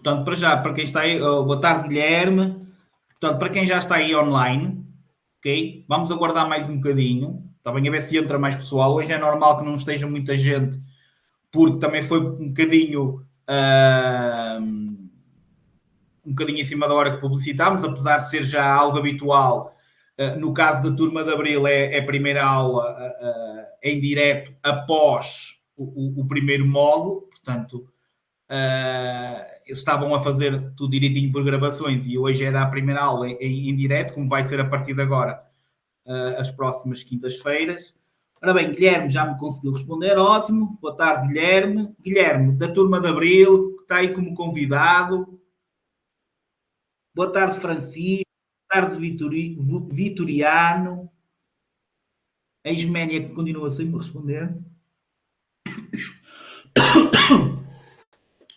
Portanto, para já, para quem está aí, boa tarde, Guilherme. Portanto, para quem já está aí online, ok? Vamos aguardar mais um bocadinho. Está bem, a ver se entra mais pessoal. Hoje é normal que não esteja muita gente, porque também foi um bocadinho em cima da hora que publicitámos, apesar de ser já algo habitual. No caso da turma de Abril, é a primeira aula em direto após o primeiro módulo, portanto, eles estavam a fazer tudo direitinho por gravações e hoje era a primeira aula em direto, como vai ser a partir de agora, as próximas quintas-feiras. Ora bem, Guilherme já me conseguiu responder, ótimo. Boa tarde, Guilherme. Guilherme, da turma de Abril, que está aí como convidado. Boa tarde, Francisco. Boa tarde, Vitoriano. A Isménia que continua sem me responder.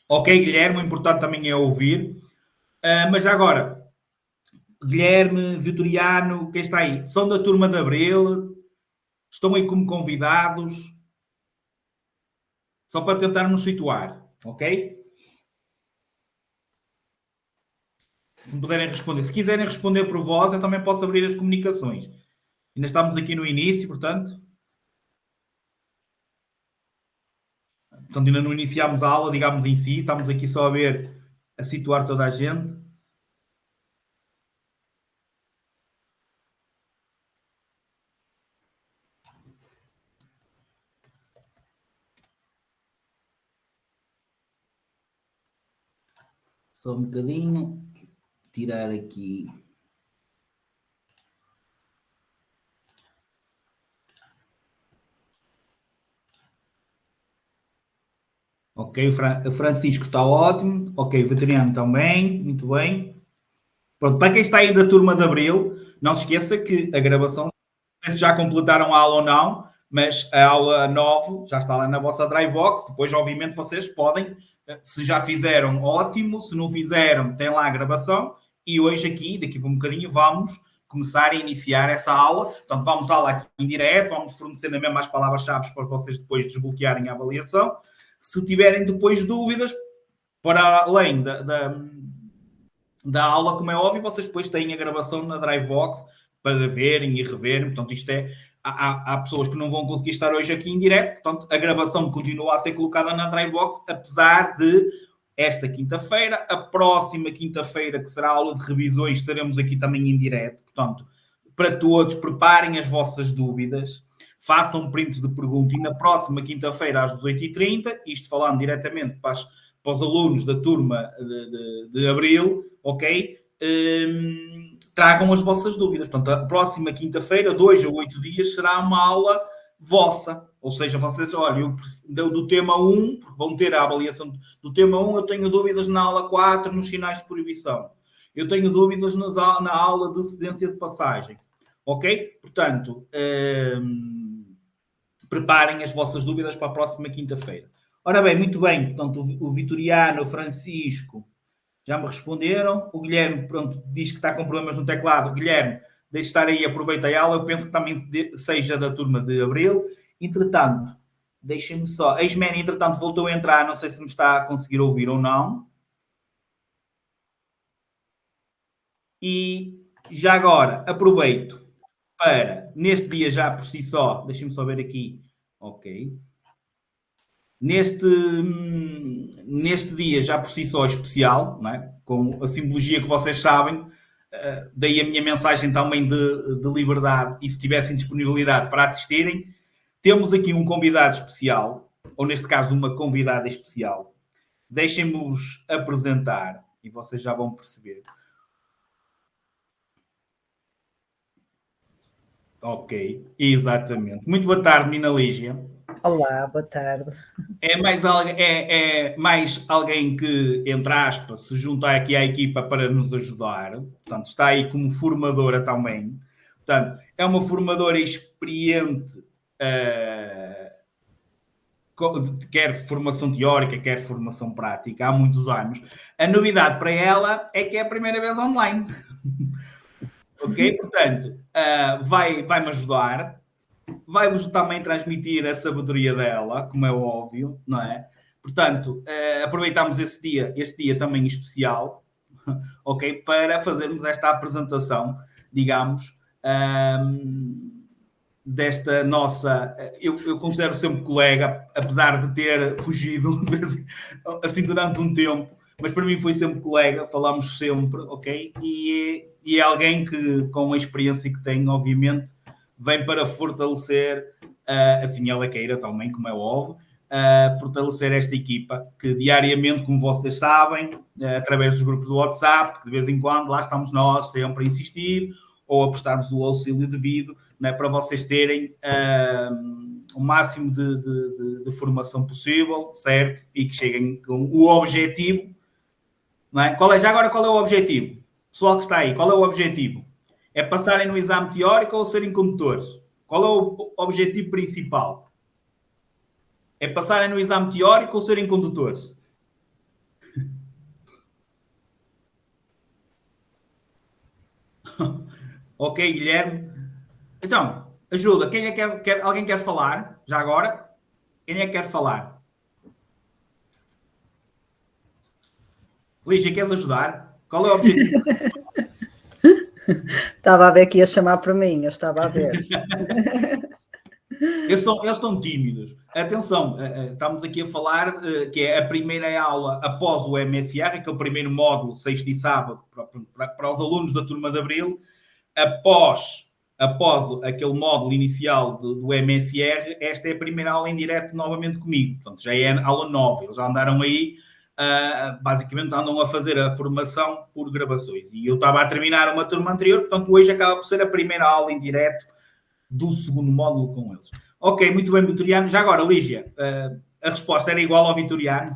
Ok, Guilherme, o importante também é ouvir. Mas agora, Guilherme, Vitoriano, quem está aí? São da turma de Abril, estão aí como convidados, só para tentarmos situar, ok? Se me puderem responder. Se quiserem responder por voz, eu também posso abrir as comunicações. Ainda estamos aqui no início, portanto. Portanto, ainda não iniciámos a aula, digamos, em si. Estamos aqui só a ver, a situar toda a gente. Só um bocadinho. Tirar aqui. Ok, o Francisco está ótimo. Ok, o Vitoriano também. Muito bem. Pronto, para quem está aí da turma de Abril, não se esqueça que a gravação, não sei se já completaram a aula ou não, mas a aula 9 já está lá na vossa Drybox. Depois, obviamente, vocês podem, se já fizeram, ótimo. Se não fizeram, tem lá a gravação. E hoje aqui, daqui por um bocadinho, vamos começar a iniciar essa aula. Portanto, vamos dar lá aqui em direto, vamos fornecer na mesma as palavras-chave para vocês depois desbloquearem a avaliação. Se tiverem depois dúvidas, para além da aula, como é óbvio, vocês depois têm a gravação na Drybox para verem e reverem. Portanto, isto é. Há pessoas que não vão conseguir estar hoje aqui em direto, portanto, a gravação continua a ser colocada na Drybox, apesar de esta quinta-feira, a próxima quinta-feira, que será a aula de revisões, estaremos aqui também em direto. Portanto, para todos, preparem as vossas dúvidas, façam prints de pergunta e na próxima quinta-feira, às 18h30, isto falando diretamente para os alunos da turma de Abril, ok? Tragam as vossas dúvidas. Portanto, a próxima quinta-feira, 2 ou 8 dias, será uma aula vossa. Ou seja, vocês, olha, do tema 1, vão ter a avaliação do tema 1, eu tenho dúvidas na aula 4, nos sinais de proibição. Eu tenho dúvidas na aula de cedência de passagem. Ok? Portanto, preparem as vossas dúvidas para a próxima quinta-feira. Ora bem, muito bem. Portanto, o Vitoriano, o Francisco, já me responderam. O Guilherme, pronto, diz que está com problemas no teclado. Guilherme, deixe estar aí, aproveita a aula. Eu penso que também seja da turma de Abril. Entretanto, deixem-me só. A Ismene, entretanto, voltou a entrar. Não sei se me está a conseguir ouvir ou não. E já agora, aproveito para, neste dia já por si só, deixem-me só ver aqui. Ok. Neste dia já por si só especial, não é? Com a simbologia que vocês sabem, daí a minha mensagem também de liberdade e se tivessem disponibilidade para assistirem, temos aqui um convidado especial, ou neste caso uma convidada especial. Deixem-me-vos apresentar e vocês já vão perceber. Ok, exatamente. Muito boa tarde, Nina Lígia. Olá, boa tarde. É mais alguém que, entre aspas, se junta aqui à equipa para nos ajudar. Portanto, está aí como formadora também. Portanto, é uma formadora experiente, quer formação teórica, quer formação prática, há muitos anos. A novidade para ela é que é a primeira vez online. Ok? Portanto, vai-me ajudar. Vai-vos também transmitir a sabedoria dela, como é óbvio, não é? Portanto, aproveitámos este dia também especial, ok, para fazermos esta apresentação, digamos, desta nossa... Eu considero sempre colega, apesar de ter fugido assim durante um tempo, mas para mim foi sempre colega, falámos sempre, ok? E é alguém que, com a experiência que tem, obviamente, vem para fortalecer, assim ela queira também, como é óbvio, fortalecer esta equipa, que diariamente, como vocês sabem, através dos grupos do WhatsApp, que de vez em quando lá estamos nós sempre a insistir, ou a prestarmos o auxílio devido, né, para vocês terem o máximo de formação possível, certo? E que cheguem com o objetivo, não é? Já agora, qual é o objetivo? Pessoal que está aí, qual é o objetivo? É passarem no exame teórico ou serem condutores? Qual é o objetivo principal? É passarem no exame teórico ou serem condutores? Ok, Guilherme. Então, ajuda. Quem é que alguém quer falar? Já agora? Quem é que quer falar? Lígia, queres ajudar? Qual é o objetivo? Estava a ver que ia chamar para mim, eu estava a ver. Eles estão tímidos. Atenção, estamos aqui a falar que é a primeira aula após o MSR, aquele primeiro módulo, sexta e sábado, para os alunos da turma de Abril. Após aquele módulo inicial do MSR, esta é a primeira aula em direto novamente comigo. Portanto, já é a aula 9. Eles já andaram aí, basicamente andam a fazer a formação por gravações. E eu estava a terminar uma turma anterior, portanto, hoje acaba por ser a primeira aula em direto do segundo módulo com eles. Ok, muito bem, Vitoriano. Já agora, Lígia, a resposta era igual ao Vitoriano?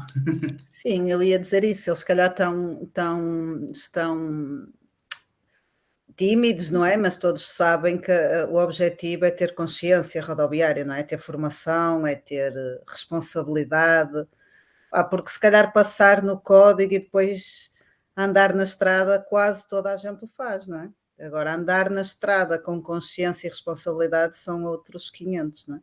Sim, eu ia dizer isso. Eles, se calhar, estão tímidos, não é? Mas todos sabem que o objetivo é ter consciência rodoviária, não é? Ter formação, é ter responsabilidade. Porque se calhar passar no código e depois andar na estrada, quase toda a gente o faz, não é? Agora, andar na estrada com consciência e responsabilidade são outros 500, não é?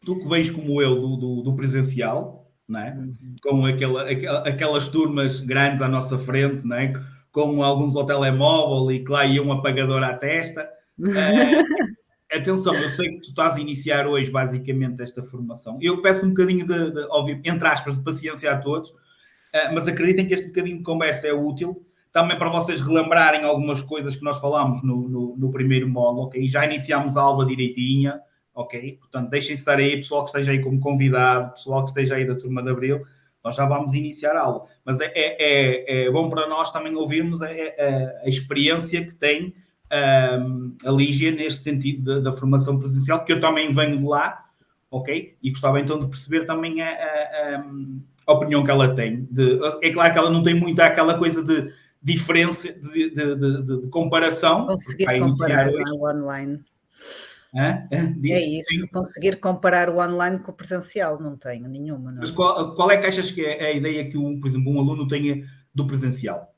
Tu que vens como eu do presencial, não é? Com aquelas turmas grandes à nossa frente, não é? Com alguns ao telemóvel e que lá ia um apagador à testa. Atenção, eu sei que tu estás a iniciar hoje basicamente esta formação. Eu peço um bocadinho óbvio, entre aspas, de paciência a todos, mas acreditem que este bocadinho de conversa é útil também para vocês relembrarem algumas coisas que nós falámos no primeiro módulo, ok? Já iniciámos a aula direitinha, ok? Portanto, deixem-se estar aí, pessoal que esteja aí como convidado, pessoal que esteja aí da turma de Abril, nós já vamos iniciar a aula. Mas é bom para nós também ouvirmos a experiência que tem a Lígia neste sentido da formação presencial, que eu também venho de lá, ok? E gostava então de perceber também a opinião que ela tem. É claro que ela não tem muito aquela coisa de diferença, de comparação. Conseguir comparar o online. É isso, sim. Conseguir comparar o online com o presencial, não tenho nenhuma. Não é? Mas qual é que achas que é a ideia que, por exemplo, um aluno tenha do presencial?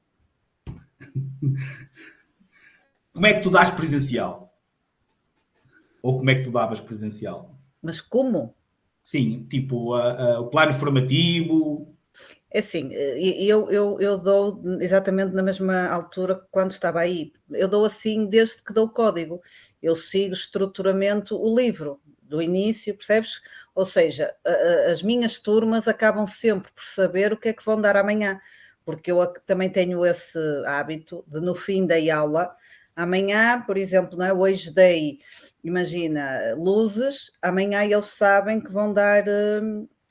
Como é que tu dás presencial? Ou como é que tu davas presencial? Mas como? Sim, tipo o plano formativo. É assim, eu dou exatamente na mesma altura que quando estava aí. Eu dou assim desde que dou o código. Eu sigo estruturamente o livro, do início, percebes? Ou seja, as minhas turmas acabam sempre por saber o que é que vão dar amanhã, porque eu também tenho esse hábito de no fim da aula, amanhã, por exemplo, não é? Hoje dei, imagina, luzes, amanhã eles sabem que vão dar...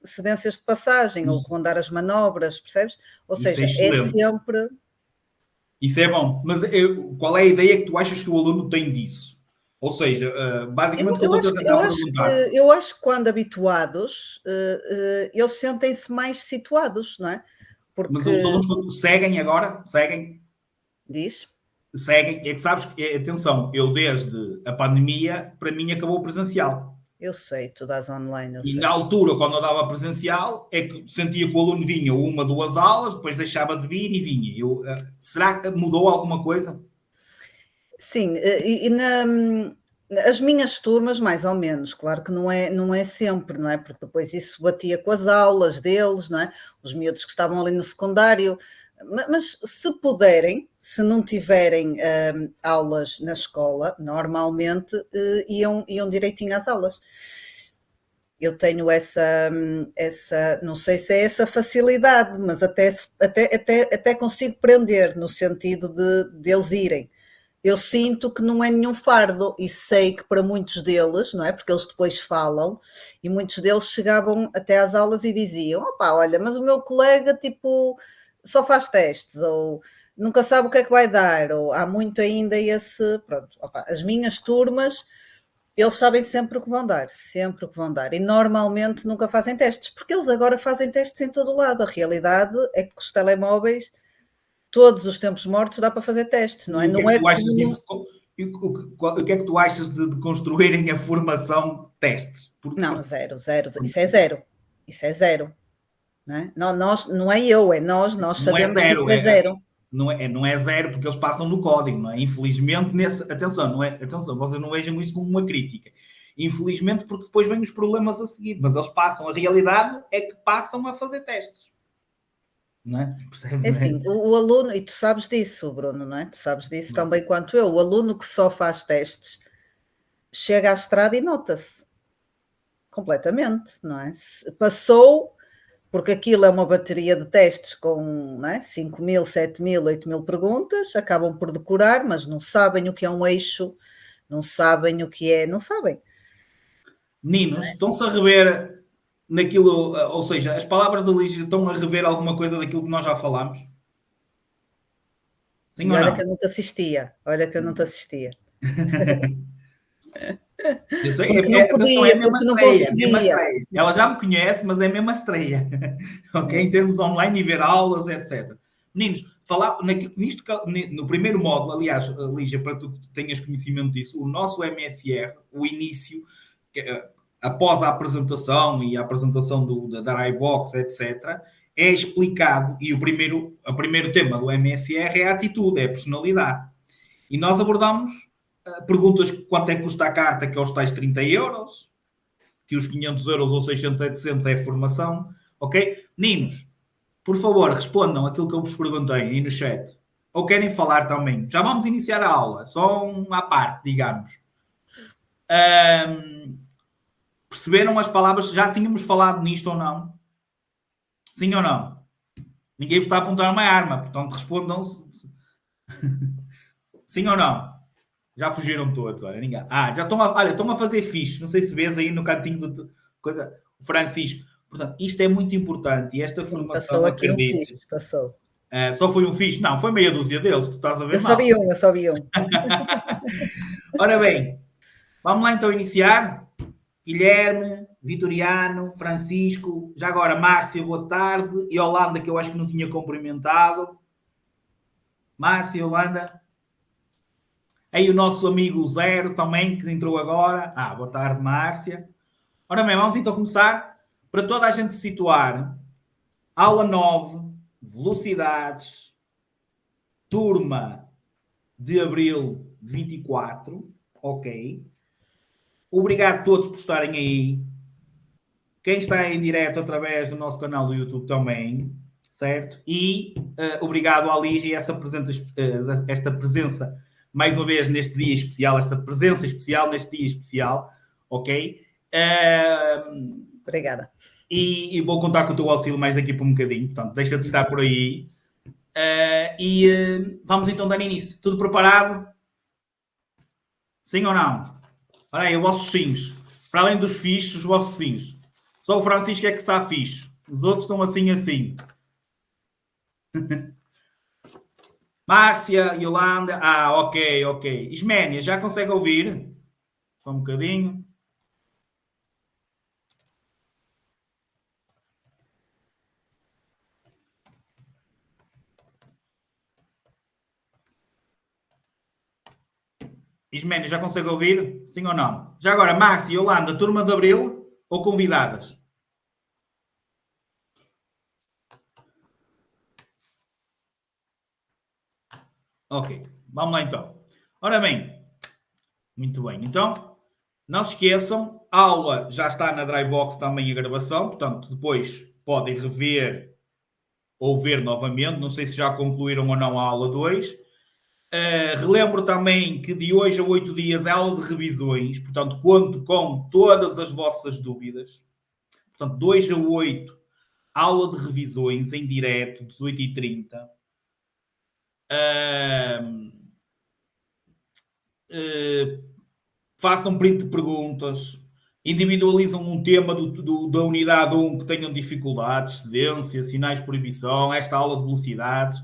cedências de passagem, ou que vão dar as manobras, percebes? Ou seja, é sempre... Isso é bom, mas qual é a ideia que tu achas que o aluno tem disso? Ou seja, basicamente eu acho que quando habituados, eles sentem-se mais situados, não é? Porque... Mas os alunos seguem agora? Seguem? Diz? Seguem. É que sabes que, atenção, eu desde a pandemia, para mim acabou o presencial. Eu sei, tu dás online. E na altura, quando eu dava presencial, é que sentia que o aluno vinha uma, duas aulas, depois deixava de vir e vinha. Será que mudou alguma coisa? Sim, As minhas turmas, mais ou menos, claro que não é sempre, não é? Porque depois isso batia com as aulas deles, não é? Os miúdos que estavam ali no secundário, mas se puderem, se não tiverem aulas na escola, normalmente iam direitinho às aulas. Eu tenho não sei se é essa facilidade, mas até consigo prender, no sentido de eles irem. Eu sinto que não é nenhum fardo e sei que para muitos deles, não é? Porque eles depois falam e muitos deles chegavam até às aulas e diziam: opá, olha, mas o meu colega tipo só faz testes ou nunca sabe o que é que vai dar, ou há muito ainda esse, pronto, opá, as minhas turmas, eles sabem sempre o que vão dar, sempre o que vão dar, e normalmente nunca fazem testes, porque eles agora fazem testes em todo o lado. A realidade é que com os telemóveis todos os tempos mortos dá para fazer testes, não é? E o que é Não que é tu achas como. disso? O que é que tu achas de construírem a formação testes? Não, zero, zero. Isso é zero. Isso é zero. Não é? Não é eu, é nós Não é sabemos que zero, isso é zero. não é zero porque eles passam no código, não é? Infelizmente, atenção, não é, atenção, vocês não vejam isso como uma crítica. Infelizmente, porque depois vêm os problemas a seguir, mas eles passam, a realidade é que passam a fazer testes, não é? É Percebe, não é? assim, o aluno, e tu sabes disso, Bruno, não é? Tu sabes disso tão bem quanto eu. O aluno que só faz testes chega à estrada e nota-se completamente, não é? Passou, porque aquilo é uma bateria de testes com, não é? 5.000, 7.000, 8.000 perguntas, acabam por decorar, mas não sabem o que é um eixo, não sabem o que é, não sabem. Meninos, estão-se a rever naquilo, ou seja, as palavras da Lígia estão a rever alguma coisa daquilo que nós já falámos? Sim E ou olha não? que eu não te assistia, olha que eu não te assistia. Eu sei, Porque não atenção, é podia, mesmo a porque não estreia, é mesmo a conseguia. estreia. Ela já me conhece, mas é mesmo a estreia, ok? Em termos online e ver aulas, etc. Meninos, falar nisto, no primeiro módulo, aliás, Lígia, para tu que tenhas conhecimento disso, o nosso MSR, o início, após a apresentação e a apresentação da iBox, etc., é explicado, e o primeiro tema do MSR é a atitude, é a personalidade. E nós abordamos perguntas quanto é que custa a carta, que é os tais 30 euros, que os 500 euros ou 600, 700 é a formação, ok? Meninos, por favor, respondam aquilo que eu vos perguntei aí no chat. Ou querem falar também? Já vamos iniciar a aula, só uma parte, digamos. Perceberam as palavras? Já tínhamos falado nisto ou não? Sim ou não? Ninguém vos está a apontar uma arma, portanto respondam se sim ou não. Já fugiram todos, olha, ninguém. Já estão a fazer fixe. Não sei se vês aí no cantinho do coisa, o Francisco. Portanto, isto é muito importante e esta Sim, formação, passou aqui um acredite, fixe, passou. só foi um fixe. Não, foi meia dúzia deles, tu estás a ver Eu só mal. vi um, eu só vi um. Ora bem, vamos lá então iniciar. Guilherme, Vitoriano, Francisco, já agora Márcia, boa tarde. E Holanda, que eu acho que não tinha cumprimentado. Márcia, Holanda. Aí o nosso amigo Zero também, que entrou agora. Boa tarde, Márcia. Ora bem, vamos então começar. Para toda a gente se situar, aula 9, velocidades, turma de abril 24, ok? Obrigado a todos por estarem aí. Quem está em direto através do nosso canal do YouTube também, certo? E obrigado à Lígia esta presença, mais uma vez neste dia especial, esta presença especial neste dia especial, ok? Obrigada. E vou contar com o teu auxílio mais daqui por um bocadinho, portanto, deixa de estar por aí. Vamos então dar início. Tudo preparado? Sim ou não? Ora aí, os vossos sims. Para além dos fichos, os vossos sims. Só o Francisco é que está fixe. Os outros estão assim, assim. Márcia, Yolanda. Ok, ok. Isménia, já consegue ouvir? Só um bocadinho. Isménia, já consegue ouvir? Sim ou não? Já agora, Márcia, Yolanda, turma de Abril ou convidadas? Ok, vamos lá então. Ora bem, Muito bem. Então, não se esqueçam, a aula já está na Drybox também a gravação, portanto, depois podem rever ou ver novamente. Não sei se já concluíram ou não a aula 2. Relembro também que de hoje a 8 dias é aula de revisões, portanto, conto com todas as vossas dúvidas. Portanto, 2 a 8, aula de revisões em direto, 18h30. Façam print de perguntas, individualizam um tema da unidade 1 que tenham dificuldades, cedência, sinais de proibição, esta aula de velocidades.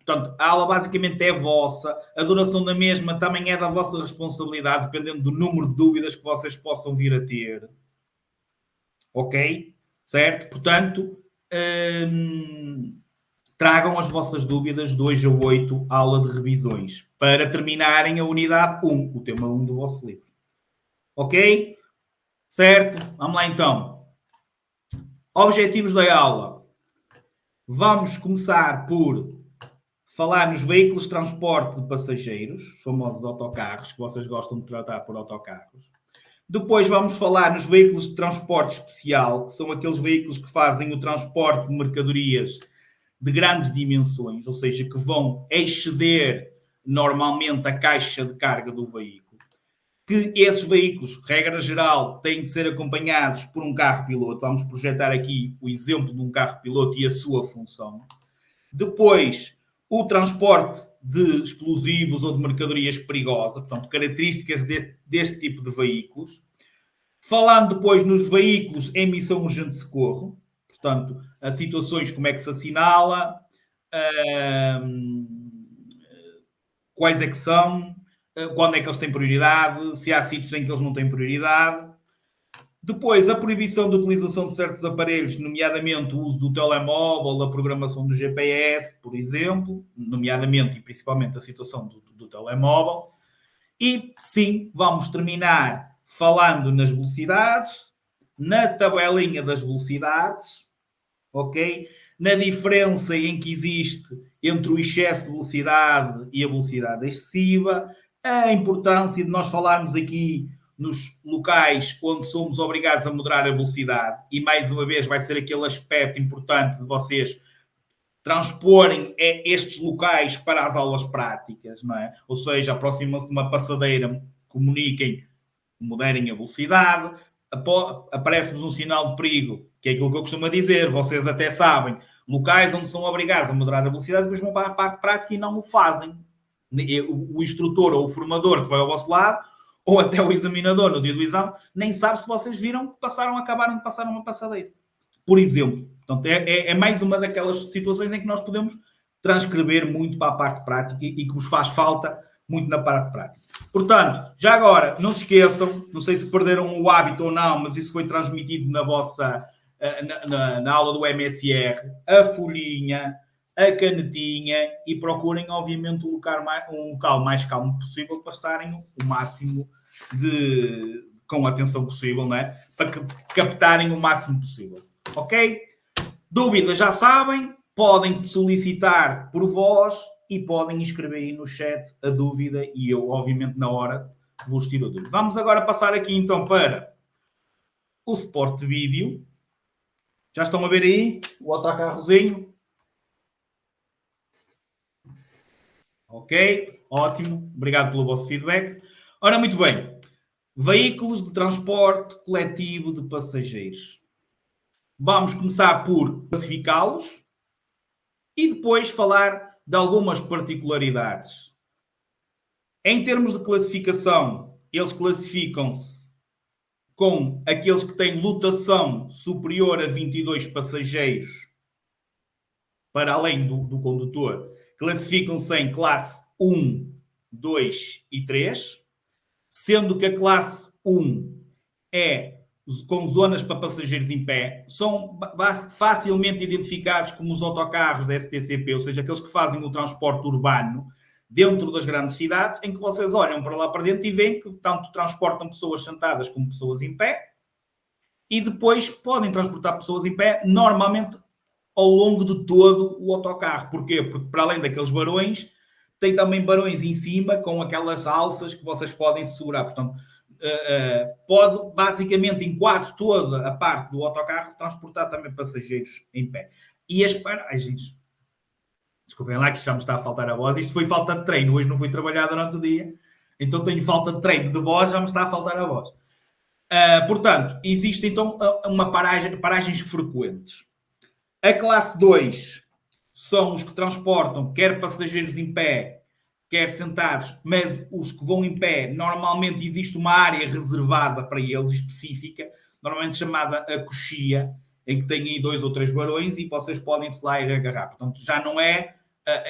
Portanto, a aula basicamente é vossa, a duração da mesma também é da vossa responsabilidade, dependendo do número de dúvidas que vocês possam vir a ter. Ok? Certo? Portanto, tragam as vossas dúvidas 2 a 8, aula de revisões, para terminarem a unidade 1, o tema 1 do vosso livro. Ok? Certo? Vamos lá então. Objetivos da aula. Vamos começar por falar nos veículos de transporte de passageiros, os famosos autocarros, que vocês gostam de tratar por autocarros. Depois vamos falar nos veículos de transporte especial, que são aqueles veículos que fazem o transporte de mercadorias de grandes dimensões, ou seja, que vão exceder normalmente a caixa de carga do veículo. Que esses veículos, regra geral, têm de ser acompanhados por um carro-piloto. Vamos projetar aqui o exemplo de um carro-piloto e a sua função. Depois, o transporte de explosivos ou de mercadorias perigosas, portanto, características deste tipo de veículos. Falando depois nos veículos em missão urgente de socorro, portanto, as situações, como é que se assinala, quais é que são, quando é que eles têm prioridade, se há sítios em que eles não têm prioridade. Depois, a proibição de utilização de certos aparelhos, nomeadamente o uso do telemóvel, a programação do GPS, por exemplo, nomeadamente e principalmente a situação do telemóvel. E, sim, vamos terminar falando nas velocidades, na tabelinha das velocidades, ok? Na diferença em que existe entre o excesso de velocidade e a velocidade excessiva, a importância de nós falarmos aqui nos locais onde somos obrigados a moderar a velocidade, e mais uma vez vai ser aquele aspecto importante de vocês transporem estes locais para as aulas práticas, não é? Ou seja, aproximam-se de uma passadeira, comuniquem, moderem a velocidade, aparece-vos um sinal de perigo, que é aquilo que eu costumo dizer, vocês até sabem, locais onde são obrigados a moderar a velocidade, depois vão para a parte prática e não o fazem. O instrutor ou o formador que vai ao vosso lado, ou até o examinador no dia do exame, nem sabe se vocês viram que acabaram de passar uma passadeira. Por exemplo. Portanto, é mais uma daquelas situações em que nós podemos transcrever muito para a parte prática e que vos faz falta muito na parte prática. Portanto, já agora, não se esqueçam, não sei se perderam o hábito ou não, mas isso foi transmitido na vossa na aula do MSR, a folhinha, a canetinha, e procurem, obviamente, um local mais calmo possível para estarem o máximo com a atenção possível, não é? Para captarem o máximo possível. Ok? Dúvidas já sabem, podem solicitar por voz e podem escrever aí no chat a dúvida e eu, obviamente, na hora vos tiro a dúvida. Vamos agora passar aqui então para o suporte de vídeo. Já estão a ver aí o autocarrozinho? Ok, ótimo. Obrigado pelo vosso feedback. Ora, muito bem. Veículos de transporte coletivo de passageiros. Vamos começar por classificá-los e depois falar de algumas particularidades. Em termos de classificação, eles classificam-se com aqueles que têm lotação superior a 22 passageiros para além do condutor. Classificam-se em classe 1, 2 e 3, sendo que a classe 1 é com zonas para passageiros em pé, são facilmente identificados como os autocarros da STCP, ou seja, aqueles que fazem o transporte urbano dentro das grandes cidades, em que vocês olham para lá para dentro e veem que tanto transportam pessoas sentadas como pessoas em pé, e depois podem transportar pessoas em pé, normalmente ao longo de todo o autocarro. Porquê? Porque para além daqueles varões, tem também barões em cima com aquelas alças que vocês podem segurar. Portanto, pode, basicamente, em quase toda a parte do autocarro, transportar também passageiros em pé. E as paragens... Desculpem lá que já me está a faltar a voz. Isto foi falta de treino. Hoje não fui trabalhar durante o dia. Então tenho falta de treino de voz, já me está a faltar a voz. Portanto, existe então paragens frequentes. A classe 2 são os que transportam quer passageiros em pé, quer sentados, mas os que vão em pé, normalmente existe uma área reservada para eles, específica, normalmente chamada a coxia, em que tem aí 2 ou 3 varões e vocês podem se lá ir agarrar. Portanto, já não é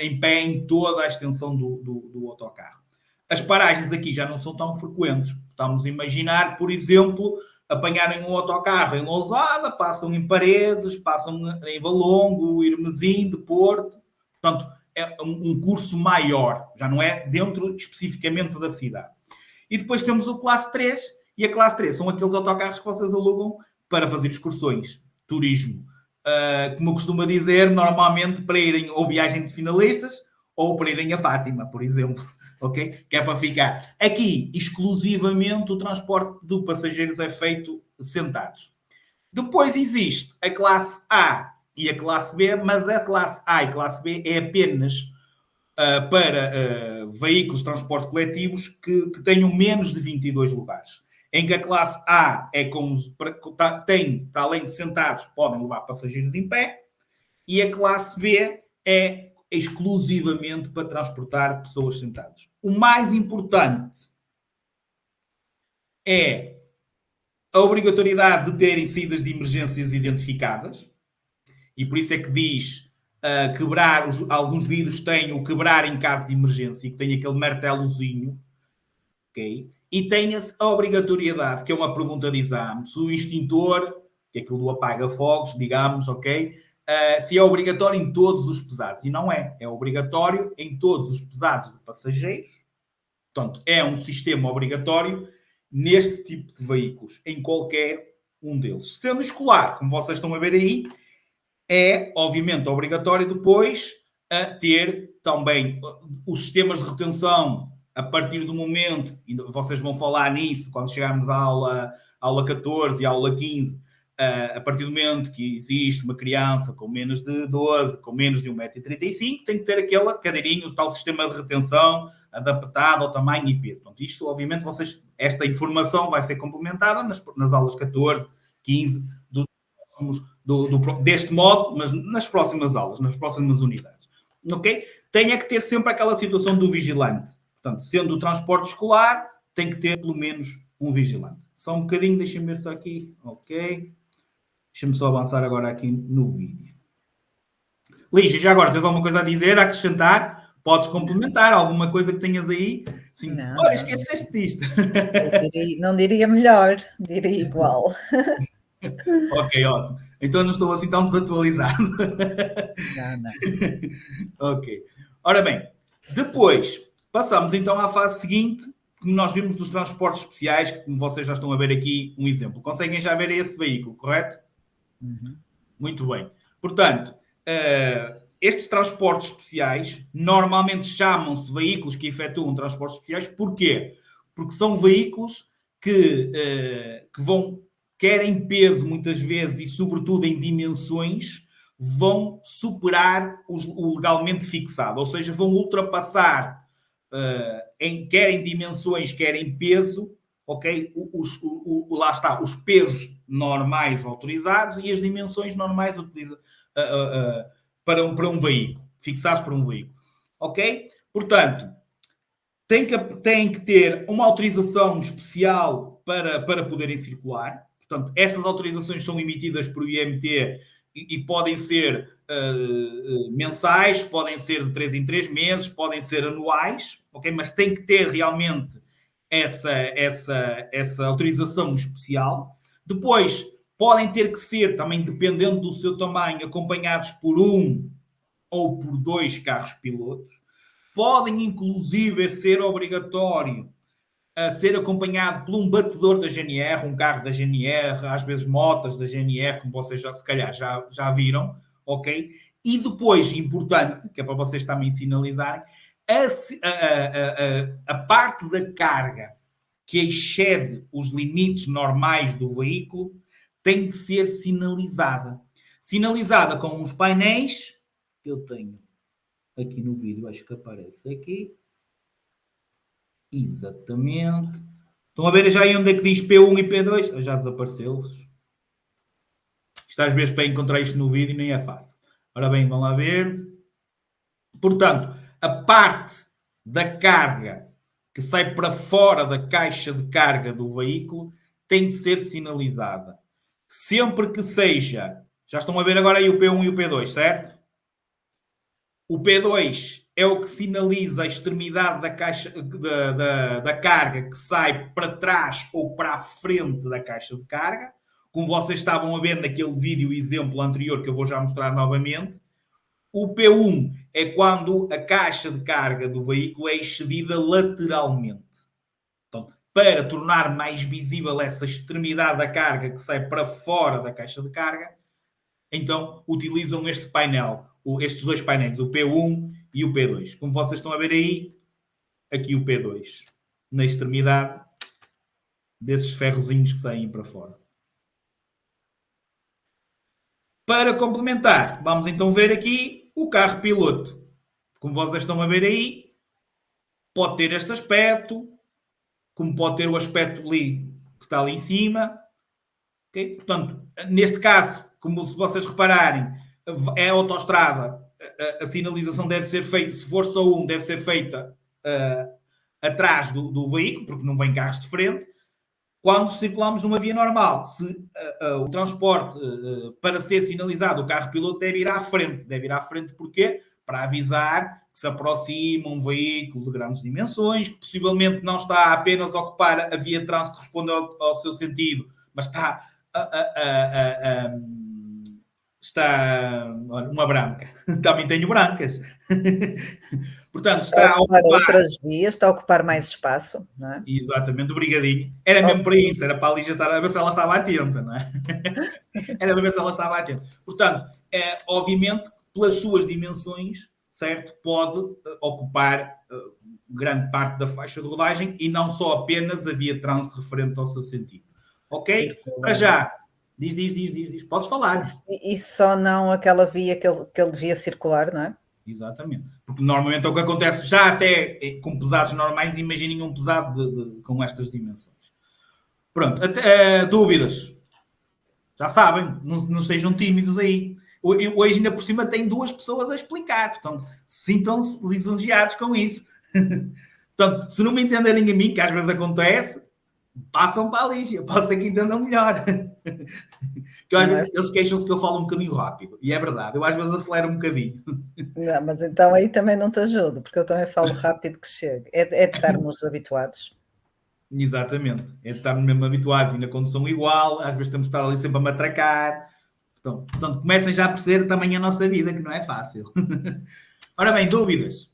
em pé em toda a extensão do autocarro. As paragens aqui já não são tão frequentes. Estamos a imaginar, por exemplo, apanharem um autocarro em Lousada, passam em Paredes, passam em Valongo, Irmesim, de Porto. Portanto, é um curso maior, já não é dentro especificamente da cidade. E depois temos o classe 3, e a classe 3 são aqueles autocarros que vocês alugam para fazer excursões, turismo. Como eu costumo dizer, normalmente para irem ou viagem de finalistas ou para irem a Fátima, por exemplo. Ok? Que é para ficar. Aqui, exclusivamente, o transporte de passageiros é feito sentados. Depois existe a classe A e a classe B, mas a classe A e a classe B é apenas para veículos de transporte coletivos que tenham menos de 22 lugares. Em que a classe A é tem, para além de sentados, podem levar passageiros em pé, e a classe B é exclusivamente para transportar pessoas sentadas. O mais importante é a obrigatoriedade de terem saídas de emergências identificadas, e por isso é que diz quebrar, alguns vidros têm o quebrar em caso de emergência, que tem aquele martelozinho, ok? E tem a obrigatoriedade, que é uma pergunta de exame, se o extintor, que é aquilo do apaga-fogos, digamos, ok? Se é obrigatório em todos os pesados. E não é. É obrigatório em todos os pesados de passageiros. Portanto, é um sistema obrigatório neste tipo de veículos, em qualquer um deles. Sendo escolar, como vocês estão a ver aí, é, obviamente, obrigatório depois ter também os sistemas de retenção a partir do momento, e vocês vão falar nisso quando chegarmos à aula 14 e à aula 15, a partir do momento que existe uma criança com menos de 12, com menos de 1,35 m, tem que ter aquela cadeirinha, o tal sistema de retenção adaptado ao tamanho e peso. Portanto, isto, obviamente, esta informação vai ser complementada nas aulas 14, 15, deste modo, mas nas próximas aulas, nas próximas unidades. Ok? Tem que ter sempre aquela situação do vigilante. Portanto, sendo o transporte escolar, tem que ter pelo menos um vigilante. Só um bocadinho, deixem-me ver só aqui. Ok. Deixa-me só avançar agora aqui no vídeo. Lígia, já agora tens alguma coisa a dizer, a acrescentar? Podes complementar alguma coisa que tenhas aí? Sim. Não, olha, esqueceste disto. Não diria melhor, diria igual. Ok, ótimo. Então não estou assim tão desatualizado. Não. Ok. Ora bem, depois passamos então à fase seguinte, que nós vimos dos transportes especiais, que como vocês já estão a ver aqui um exemplo. Conseguem já ver esse veículo, correto? Uhum. Muito bem. Portanto, estes transportes especiais normalmente chamam-se veículos que efetuam transportes especiais. Porquê? Porque são veículos que vão, quer em peso muitas vezes e sobretudo em dimensões, vão superar o legalmente fixado. Ou seja, vão ultrapassar, quer em dimensões, quer em peso, ok? Lá está, os pesos normais autorizados e as dimensões normais para um veículo, fixados para um veículo, ok? Portanto, tem que ter uma autorização especial para poderem circular. Portanto, essas autorizações são emitidas por IMT e podem ser mensais, podem ser de 3 em 3 meses, podem ser anuais, ok? Mas tem que ter realmente essa autorização especial. Depois, podem ter que ser, também dependendo do seu tamanho, acompanhados por 1 ou por 2 carros pilotos. Podem, inclusive, ser obrigatório a ser acompanhado por um batedor da GNR, um carro da GNR, às vezes motas da GNR, como vocês se calhar já viram, ok? E depois, importante, que é para vocês também sinalizarem, a parte da carga que excede os limites normais do veículo tem de ser sinalizada. Sinalizada com os painéis que eu tenho aqui no vídeo, acho que aparece aqui. Exatamente. Estão a ver já aí onde é que diz P1 e P2? Já desapareceu-vos. Isto às vezes para encontrar isto no vídeo nem é fácil. Ora bem, vamos lá ver. Portanto, a parte da carga que sai para fora da caixa de carga do veículo tem de ser sinalizada. Sempre que seja... Já estão a ver agora aí o P1 e o P2, certo? O P2 é o que sinaliza a extremidade da caixa da carga que sai para trás ou para a frente da caixa de carga. Como vocês estavam a ver naquele vídeo exemplo anterior que eu vou já mostrar novamente. O P1 é quando a caixa de carga do veículo é excedida lateralmente. Então, para tornar mais visível essa extremidade da carga que sai para fora da caixa de carga, então utilizam este painel, estes dois painéis, o P1 e o P2. Como vocês estão a ver aí, aqui o P2, na extremidade desses ferrozinhos que saem para fora. Para complementar, vamos então ver aqui o carro piloto. Como vocês estão a ver aí, pode ter este aspecto, como pode ter o aspecto ali que está ali em cima. Okay? Portanto, neste caso, como se vocês repararem, é autoestrada, a sinalização deve ser feita, se for só um, deve ser feita atrás do veículo, porque não vem carros de frente. Quando circulamos numa via normal, se o transporte, para ser sinalizado, o carro piloto deve ir à frente. Deve ir à frente porquê? Para avisar que se aproxima um veículo de grandes dimensões, que possivelmente não está apenas a ocupar a via de trânsito que responde ao seu sentido, mas está uma branca. Também tenho brancas. Portanto, está a ocupar outras vias, está a ocupar mais espaço, não é? Exatamente, obrigadinho. Era mesmo para isso, era para a Lígia estar a ver se ela estava atenta, não é? Era para ver se ela estava atenta. Portanto, obviamente, pelas suas dimensões, certo, pode ocupar grande parte da faixa de rodagem e não só apenas a via de trânsito referente ao seu sentido. Ok? Circular. Para já. Diz. Podes falar. E só não aquela via que ele devia circular, não é? Exatamente. Porque normalmente é o que acontece, já até com pesados normais, imaginem um pesado com estas dimensões. Pronto, dúvidas? Já sabem, não sejam tímidos aí. Hoje ainda por cima tem 2 pessoas a explicar, portanto, sintam-se lisonjeados com isso. Portanto, se não me entenderem a mim, que às vezes acontece, passam para a Lígia, pode ser que entendam melhor. Que às vezes eles queixam-se que eu falo um bocadinho rápido, e é verdade, eu às vezes acelero um bocadinho. Não, mas então aí também não te ajudo, porque eu também falo rápido que chega. É de estarmos habituados. Exatamente, é de estarmos mesmo habituados e na condução igual, às vezes temos de estar ali sempre a matracar. Portanto, comecem já a perceber também a nossa vida, que não é fácil. Ora bem, dúvidas?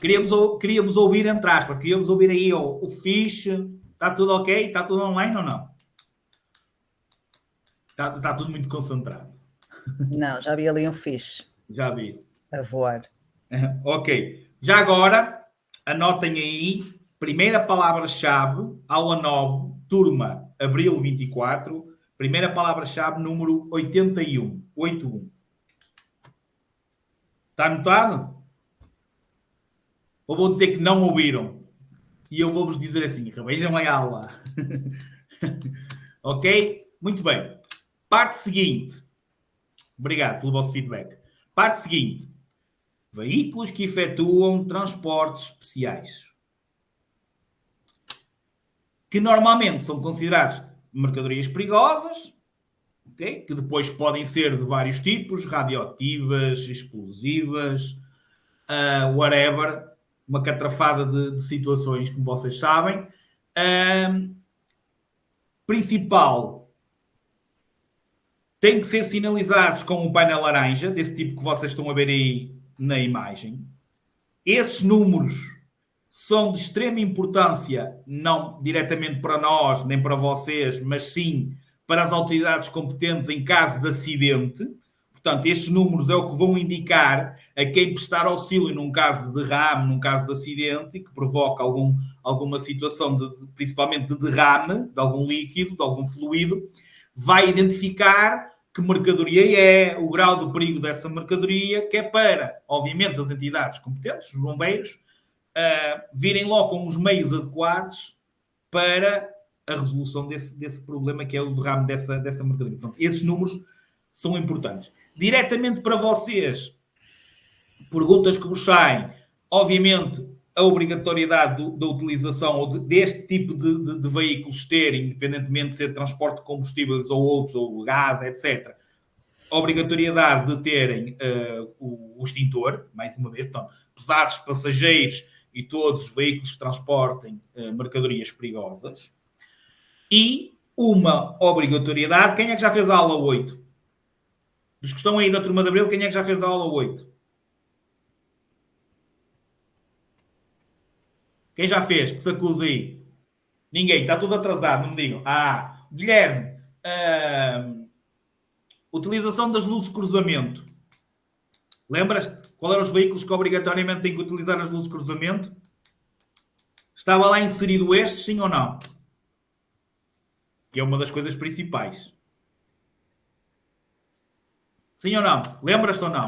Queríamos ouvir entre aspas, queríamos ouvir aí o fixe. Está tudo ok? Está tudo online ou não? Está tudo muito concentrado. Não, já vi ali um fixe. Já vi. A voar. Ok. Já agora, anotem aí, primeira palavra-chave, aula 9, turma, abril 24, primeira palavra-chave, número 81. 81. Está anotado? Ou vão dizer que não ouviram? E eu vou-vos dizer assim, revejam a aula. Ok? Muito bem. Parte seguinte. Obrigado pelo vosso feedback. Parte seguinte. Veículos que efetuam transportes especiais. Que normalmente são considerados mercadorias perigosas, okay? Que depois podem ser de vários tipos, radioativas, explosivas, whatever, uma catrafada de situações, como vocês sabem. Principal, tem que ser sinalizados com um painel laranja, desse tipo que vocês estão a ver aí na imagem. Esses números são de extrema importância, não diretamente para nós, nem para vocês, mas sim para as autoridades competentes em caso de acidente. Portanto, estes números é o que vão indicar a quem prestar auxílio num caso de derrame, num caso de acidente, que provoca alguma situação, principalmente de derrame, de algum líquido, de algum fluido, vai identificar que mercadoria é, o grau de perigo dessa mercadoria, que é para, obviamente, as entidades competentes, os bombeiros, virem logo com os meios adequados para a resolução desse problema, que é o derrame dessa mercadoria. Portanto, esses números são importantes. Diretamente para vocês, perguntas que vos saem, obviamente, a obrigatoriedade da utilização ou deste tipo de veículos terem, independentemente de ser de transporte de combustíveis ou outros, ou gás, etc., a obrigatoriedade de terem o extintor, mais uma vez, portanto, pesados, passageiros e todos os veículos que transportem mercadorias perigosas. E uma obrigatoriedade, quem é que já fez a aula 8? Dos que estão aí da turma de Abril, quem é que já fez a aula 8? Quem já fez? Que se acusa aí? Ninguém, está tudo atrasado, não me digam. Guilherme, utilização das luzes de cruzamento. Lembras-te qual eram os veículos que obrigatoriamente têm que utilizar as luzes de cruzamento? Estava lá inserido este, sim ou não? Que é uma das coisas principais. Sim ou não? Lembras-te ou não?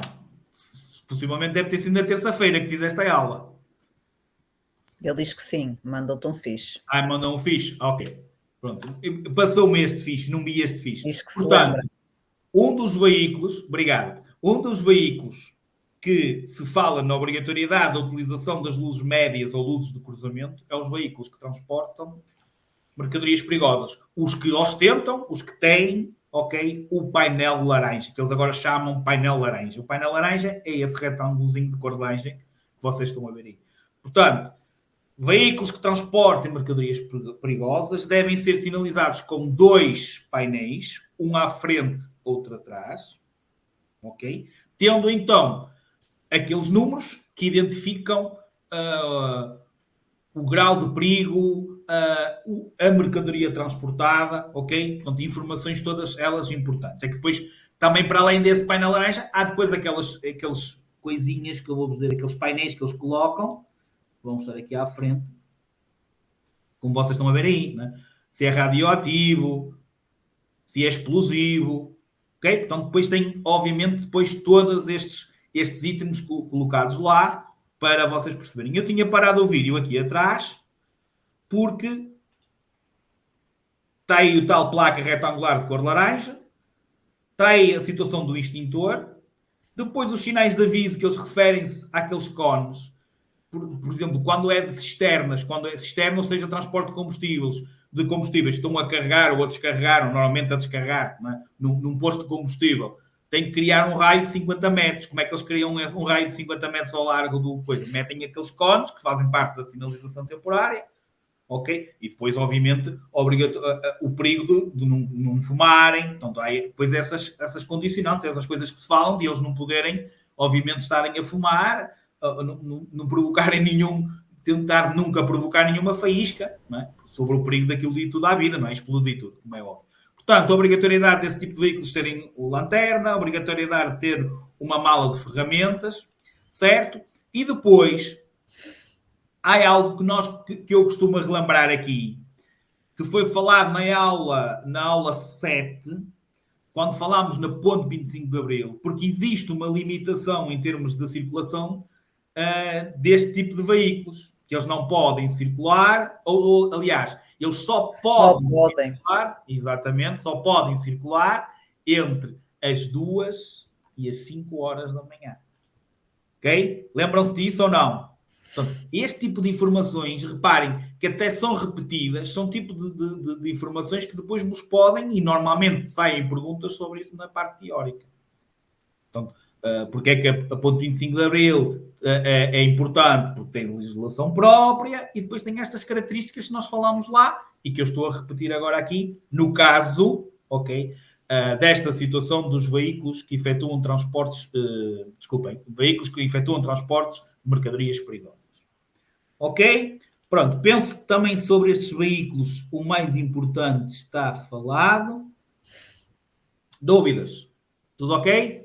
Possivelmente deve ter sido na terça-feira que fizeste a aula. Ele diz que sim, mandou-te um fixe. Mandou um fixe? Ok. Pronto. Passou-me este fixe, não vi este fixe. Diz que se Portanto, lembra. um dos veículos, obrigado, um dos veículos que se fala na obrigatoriedade da utilização das luzes médias ou luzes de cruzamento é os veículos que transportam mercadorias perigosas. Os que ostentam, os que têm, ok, o painel laranja, que eles agora chamam painel laranja. O painel laranja é esse retângulozinho de cor de laranja que vocês estão a ver aí. Portanto, veículos que transportem mercadorias perigosas devem ser sinalizados com 2 painéis, um à frente, outro atrás, ok? Tendo então aqueles números que identificam o grau de perigo, a mercadoria transportada, ok? Portanto, informações todas elas importantes. É que depois, também para além desse painel laranja, há depois aqueles coisinhas que eu vou dizer, aqueles painéis que eles colocam, vamos estar aqui à frente, como vocês estão a ver aí, né? Se é radioativo, se é explosivo, ok? Portanto, depois tem, obviamente, depois todos estes itens colocados lá para vocês perceberem. Eu tinha parado o vídeo aqui atrás porque está aí o tal placa retangular de cor laranja, está aí a situação do extintor, depois os sinais de aviso que eles referem-se àqueles cones. Por exemplo, quando é cisterna, ou seja, transporte de combustíveis, estão a carregar ou a descarregar, ou normalmente a descarregar, não é? num posto de combustível, tem que criar um raio de 50 metros. Como é que eles criam um raio de 50 metros ao largo do coisa? Metem aqueles cones que fazem parte da sinalização temporária, ok? E depois, obviamente, o perigo de não fumarem. Portanto, há depois essas condicionantes, essas coisas que se falam, de eles não poderem, obviamente, estarem a fumar, não provocarem tentar nunca provocar nenhuma faísca, não é? Sobre o perigo daquilo de tudo à vida, não é? Explodir tudo, como é óbvio. Portanto, a obrigatoriedade desse tipo de veículos terem lanterna, a obrigatoriedade de ter uma mala de ferramentas, certo? E depois, há algo que eu costumo relembrar aqui, que foi falado na aula 7, quando falámos na ponte 25 de Abril, porque existe uma limitação em termos de circulação deste tipo de veículos, que eles não podem circular, aliás, eles só podem circular, exatamente, só podem circular entre as 2 e as 5 horas da manhã. Ok? Lembram-se disso ou não? Portanto, este tipo de informações, reparem que até são repetidas, são tipo de informações que depois vos podem, e normalmente saem perguntas sobre isso na parte teórica. Portanto, porque é que a ponte 25 de Abril é importante? Porque tem legislação própria e depois tem estas características que nós falámos lá e que eu estou a repetir agora aqui, no caso, ok, desta situação dos veículos que efetuam transportes, veículos que efetuam transportes de mercadorias perigosas. Ok? Pronto, penso que também sobre estes veículos o mais importante está falado. Dúvidas? Tudo ok?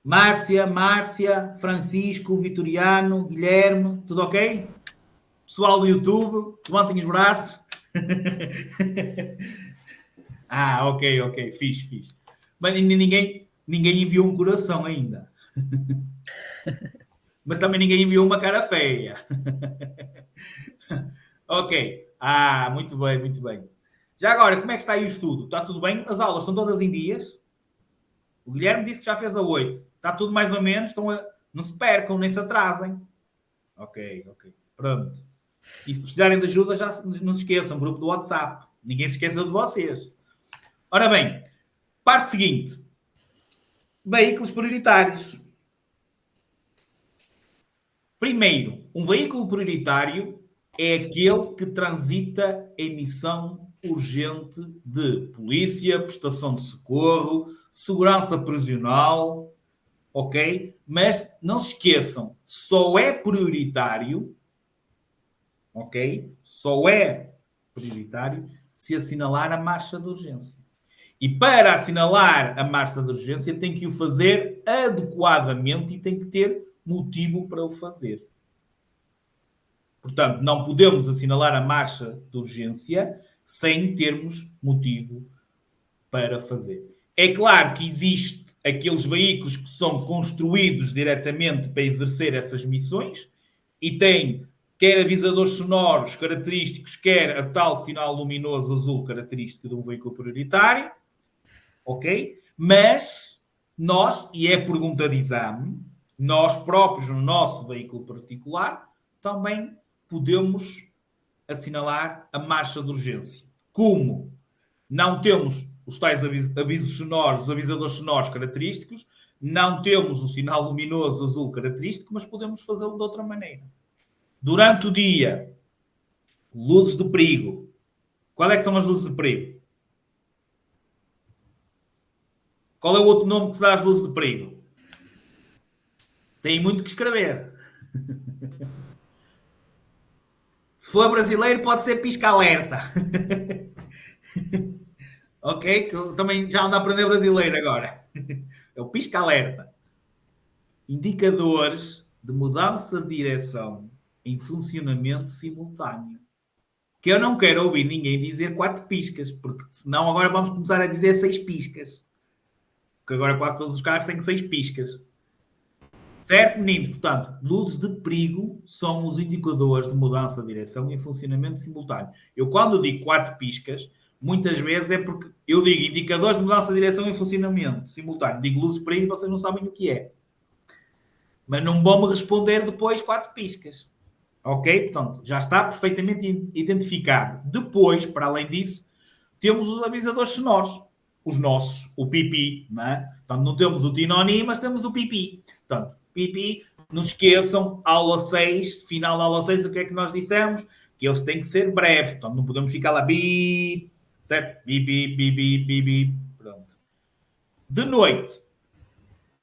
Márcia, Francisco, Vitoriano, Guilherme, tudo ok? Pessoal do YouTube, levantem os braços. Ok, fixe. Mas ninguém enviou um coração ainda. Mas também ninguém enviou uma cara feia. Ok. Muito bem. Já agora, como é que está aí o estudo? Está tudo bem? As aulas estão todas em dias? O Guilherme disse que já fez a 8. Está tudo mais ou menos? Não se percam, nem se atrasem. Ok. Pronto. E se precisarem de ajuda, já não se esqueçam, grupo do WhatsApp. Ninguém se esqueça de vocês. Ora bem, parte seguinte. Veículos prioritários. Primeiro, um veículo prioritário é aquele que transita em missão urgente de polícia, prestação de socorro, segurança prisional, ok? Mas não se esqueçam, só é prioritário, ok? Só é prioritário se assinalar a marcha de urgência. E para assinalar a marcha de urgência tem que o fazer adequadamente e tem que ter motivo para o fazer. Portanto, não podemos assinalar a marcha de urgência sem termos motivo para fazer. É claro que existe aqueles veículos que são construídos diretamente para exercer essas missões e têm quer avisadores sonoros característicos, quer a tal sinal luminoso azul característico de um veículo prioritário, ok? Mas nós, e é pergunta de exame, nós próprios no nosso veículo particular também podemos assinalar a marcha de urgência. Como não temos os tais avisos sonoros, os avisadores sonoros característicos, não temos o sinal luminoso azul característico, mas podemos fazê-lo de outra maneira. Durante o dia, luzes de perigo. Qual é que são as luzes de perigo? Qual é o outro nome que se dá às luzes de perigo? Tem muito que escrever. Se for brasileiro, pode ser pisca-alerta. Ok? Que eu também já ando a aprender brasileiro agora. É o pisca-alerta. Indicadores de mudança de direção em funcionamento simultâneo. Que eu não quero ouvir ninguém dizer 4 piscas, porque senão agora vamos começar a dizer 6 piscas. Porque agora quase todos os carros têm 6 piscas. Certo, meninos? Portanto, luzes de perigo são os indicadores de mudança de direção em funcionamento simultâneo. Eu, quando digo 4 piscas, muitas vezes é porque eu digo indicadores de mudança de direção em funcionamento simultâneo. Digo luzes de perigo e vocês não sabem o que é. Mas não vão me responder depois 4 piscas. Ok? Portanto, já está perfeitamente identificado. Depois, para além disso, temos os avisadores sonoros. Os nossos. O pipi. Não é? Portanto, não temos o tinoni, mas temos o pipi. Portanto, pipi, não esqueçam, aula 6, final da aula 6, o que é que nós dissemos? Que eles têm que ser breves. Portanto, não podemos ficar lá bi, certo? Bi. Pronto. De noite,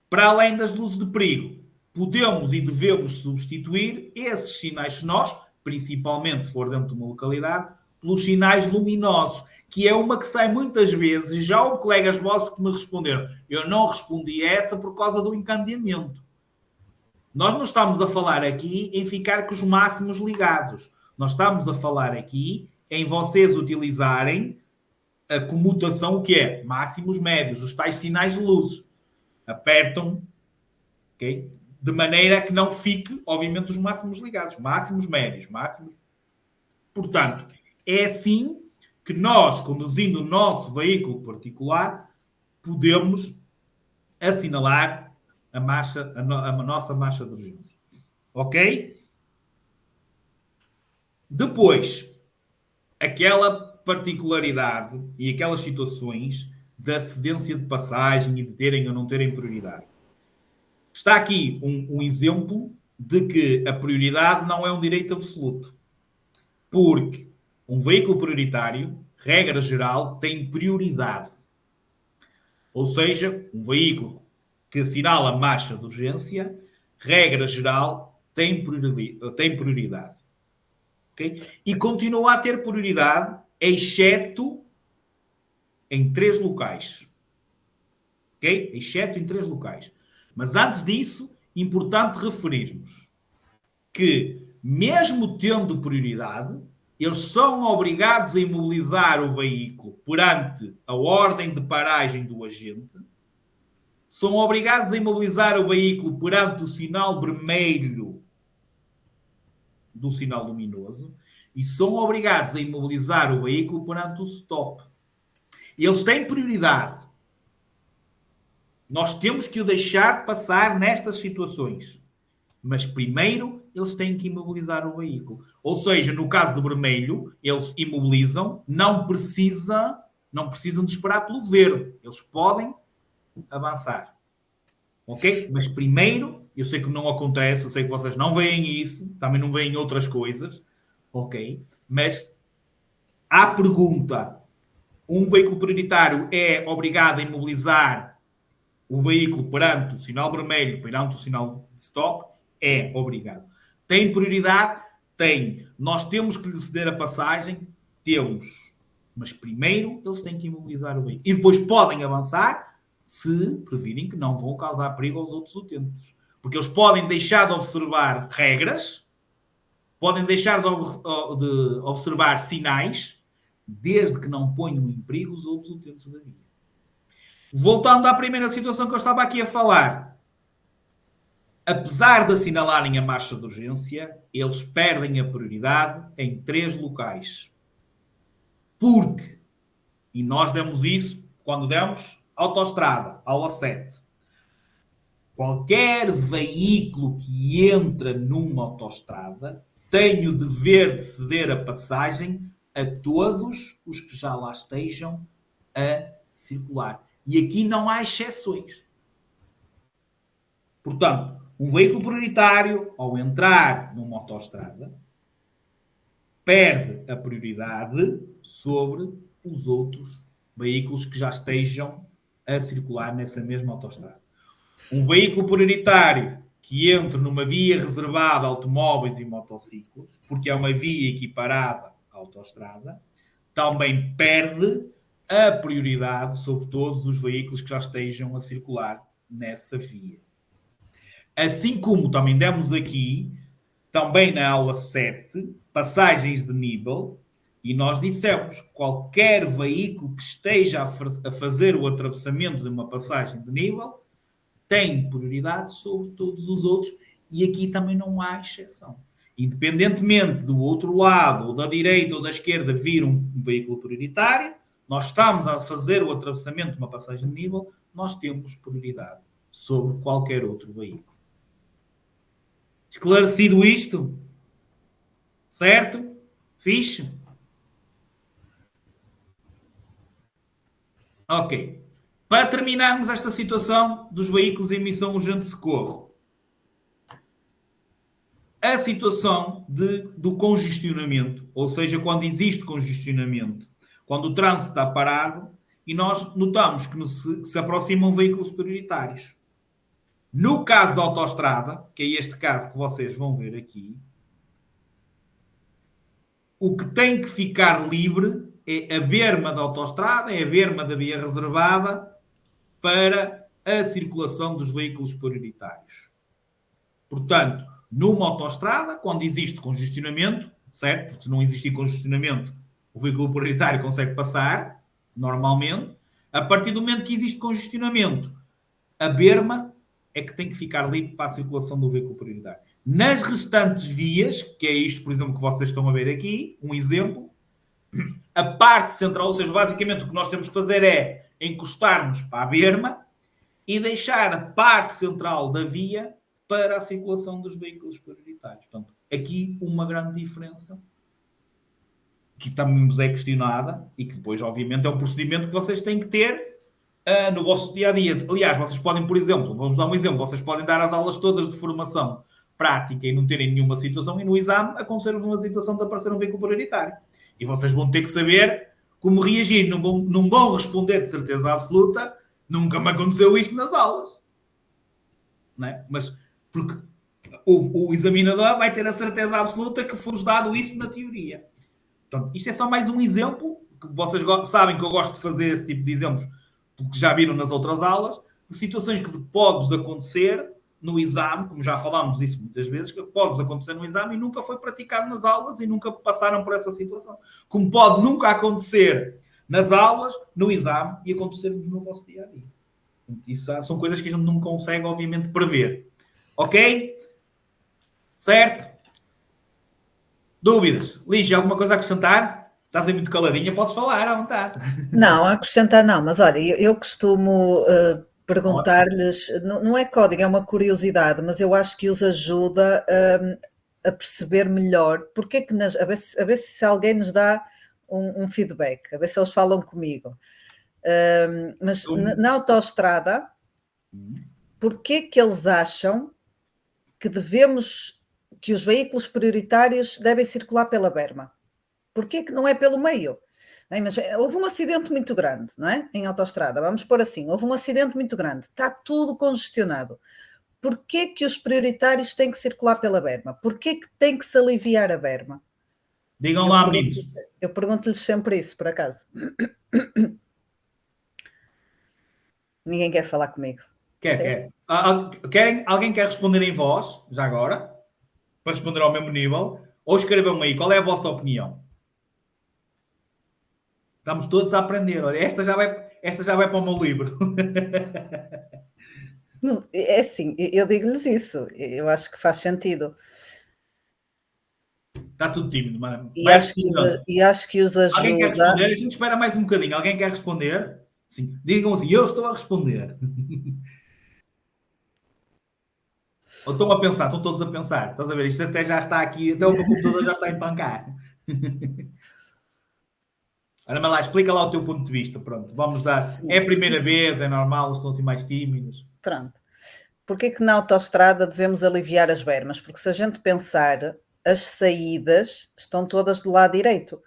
para além das luzes de perigo, podemos e devemos substituir esses sinais sonoros, principalmente se for dentro de uma localidade, pelos sinais luminosos, que é uma que sai muitas vezes. Já houve colegas vossos que me responderam. Eu não respondi a essa por causa do encandeamento. Nós não estamos a falar aqui em ficar com os máximos ligados. Nós estamos a falar aqui em vocês utilizarem a comutação, o que é? Máximos médios, os tais sinais de luzes. Apertam, ok? De maneira que não fique, obviamente, os máximos ligados. Máximos médios, máximos. Portanto, é assim que nós, conduzindo o nosso veículo particular, podemos assinalar a nossa marcha de urgência. Ok? Depois, aquela particularidade e aquelas situações da cedência de passagem e de terem ou não terem prioridade. Está aqui um exemplo de que a prioridade não é um direito absoluto. Porque um veículo prioritário, regra geral, tem prioridade. Ou seja, um veículo que assinala marcha de urgência, regra geral, tem prioridade. Okay? E continua a ter prioridade, exceto em 3 locais. Okay? Exceto em 3 locais. Mas antes disso, importante referirmos que, mesmo tendo prioridade, eles são obrigados a imobilizar o veículo perante a ordem de paragem do agente, são obrigados a imobilizar o veículo perante o sinal vermelho do sinal luminoso e são obrigados a imobilizar o veículo perante o stop. Eles têm prioridade. Nós temos que o deixar passar nestas situações. Mas primeiro eles têm que imobilizar o veículo. Ou seja, no caso do vermelho, eles imobilizam, não precisam de esperar pelo verde. Eles podem avançar. Ok? Mas primeiro, eu sei que não acontece, eu sei que vocês não veem isso, também não veem outras coisas, ok? Mas à pergunta, um veículo prioritário é obrigado a imobilizar o veículo perante o sinal vermelho, perante o sinal de stop? É obrigado. Tem prioridade? Tem. Nós temos que lhe ceder a passagem? Temos. Mas primeiro eles têm que imobilizar o veículo. E depois podem avançar se previrem que não vão causar perigo aos outros utentes. Porque eles podem deixar de observar regras, podem deixar de observar sinais, desde que não ponham em perigo os outros utentes da via. Voltando à primeira situação que eu estava aqui a falar, apesar de assinalarem a marcha de urgência, eles perdem a prioridade em 3 locais. Porque, e nós demos isso quando demos autoestrada, aula 7. Qualquer veículo que entra numa autoestrada tem o dever de ceder a passagem a todos os que já lá estejam a circular. E aqui não há exceções. Portanto, um veículo prioritário, ao entrar numa autoestrada, perde a prioridade sobre os outros veículos que já estejam a circular nessa mesma autoestrada. Um veículo prioritário que entre numa via reservada a automóveis e motociclos, porque é uma via equiparada à autoestrada, também perde a prioridade sobre todos os veículos que já estejam a circular nessa via. Assim como também demos aqui, também na aula 7, passagens de nível, e nós dissemos que qualquer veículo que esteja a fazer o atravessamento de uma passagem de nível tem prioridade sobre todos os outros, e aqui também não há exceção. Independentemente do outro lado, ou da direita ou da esquerda, vir um veículo prioritário, nós estamos a fazer o atravessamento de uma passagem de nível, nós temos prioridade sobre qualquer outro veículo. Esclarecido isto? Certo? Fixe? Ok. Para terminarmos esta situação dos veículos em missão urgente de socorro, a situação do congestionamento, ou seja, quando existe congestionamento, quando o trânsito está parado e nós notamos que se aproximam veículos prioritários. No caso da autoestrada, que é este caso que vocês vão ver aqui, o que tem que ficar livre é a berma da autoestrada, é a berma da via reservada para a circulação dos veículos prioritários. Portanto, numa autoestrada, quando existe congestionamento, certo? Porque se não existir congestionamento, o veículo prioritário consegue passar, normalmente. A partir do momento que existe congestionamento, a berma é que tem que ficar livre para a circulação do veículo prioritário. Nas restantes vias, que é isto, por exemplo, que vocês estão a ver aqui, um exemplo, a parte central, ou seja, basicamente o que nós temos que fazer é encostar-nos para a berma e deixar a parte central da via para a circulação dos veículos prioritários. Portanto, aqui uma grande diferença que também nos é questionada e que depois, obviamente, é um procedimento que vocês têm que ter no vosso dia-a-dia. Aliás, vocês podem, por exemplo, vamos dar um exemplo, vocês podem dar as aulas todas de formação prática e não terem nenhuma situação e no exame acontecer uma situação de aparecer um veículo prioritário. E vocês vão ter que saber como reagir. Não vão responder de certeza absoluta. Nunca me aconteceu isto nas aulas. Não é? Mas porque o examinador vai ter a certeza absoluta que foi dado isso na teoria. Portanto, isto é só mais um exemplo, que vocês sabem que eu gosto de fazer esse tipo de exemplos, porque já viram nas outras aulas, situações que pode acontecer no exame, como já falámos isso muitas vezes, que pode acontecer no exame e nunca foi praticado nas aulas e nunca passaram por essa situação. Como pode nunca acontecer nas aulas, no exame e acontecer-nos no vosso dia-a-dia. Isso são coisas que a gente não consegue, obviamente, prever. Ok? Certo? Dúvidas? Lígia, alguma coisa a acrescentar? Estás aí muito caladinha, podes falar à vontade. Não, acrescentar não, mas olha, eu costumo perguntar-lhes, não é código, é uma curiosidade, mas eu acho que os ajuda a perceber melhor porque é que a ver se alguém nos dá um feedback, a ver se eles falam comigo. Mas na autoestrada, porque é que eles acham que que os veículos prioritários devem circular pela berma? Porquê que não é pelo meio? Mas houve um acidente muito grande, não é? Em autoestrada, vamos pôr assim, houve um acidente muito grande, está tudo congestionado. Porquê que os prioritários têm que circular pela berma? Porquê que tem que se aliviar a berma? Digam lá, meninos. Eu pergunto-lhes sempre isso, por acaso. Ninguém quer falar comigo. Quer. Alguém quer responder em voz, já agora? Para responder ao mesmo nível? Ou escrevam aí, qual é a vossa opinião? Estamos todos a aprender. Olha, esta já vai para o meu livro. É assim, eu digo-lhes isso. Eu acho que faz sentido. Está tudo tímido, mano. E acho que os ajuda. Alguém quer responder? A gente espera mais um bocadinho. Alguém quer responder? Sim. Digam assim, eu estou a responder. Ou estão a pensar? Estão todos a pensar. Estás a ver? Isto até já está aqui, até o meu computador já está a empancar. Ana Malá, explica lá o teu ponto de vista. Pronto, vamos dar. É a primeira vez, é normal, estão assim mais tímidos. Pronto. Porquê que na autoestrada devemos aliviar as bermas? Porque se a gente pensar, as saídas estão todas do lado direito.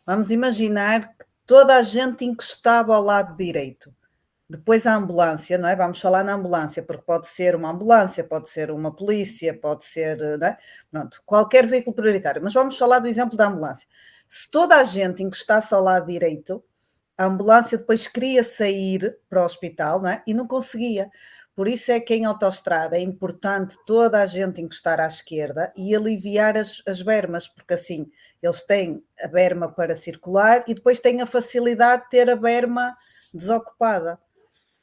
Vamos imaginar que toda a gente encostava ao lado direito. Depois a ambulância, não é? Vamos falar na ambulância, porque pode ser uma ambulância, pode ser uma polícia, pode ser, não é? Pronto, qualquer veículo prioritário. Mas vamos falar do exemplo da ambulância. Se toda a gente encostasse ao lado direito, a ambulância depois queria sair para o hospital, não é? E não conseguia. Por isso é que em autoestrada é importante toda a gente encostar à esquerda e aliviar as bermas, porque assim eles têm a berma para circular e depois têm a facilidade de ter a berma desocupada.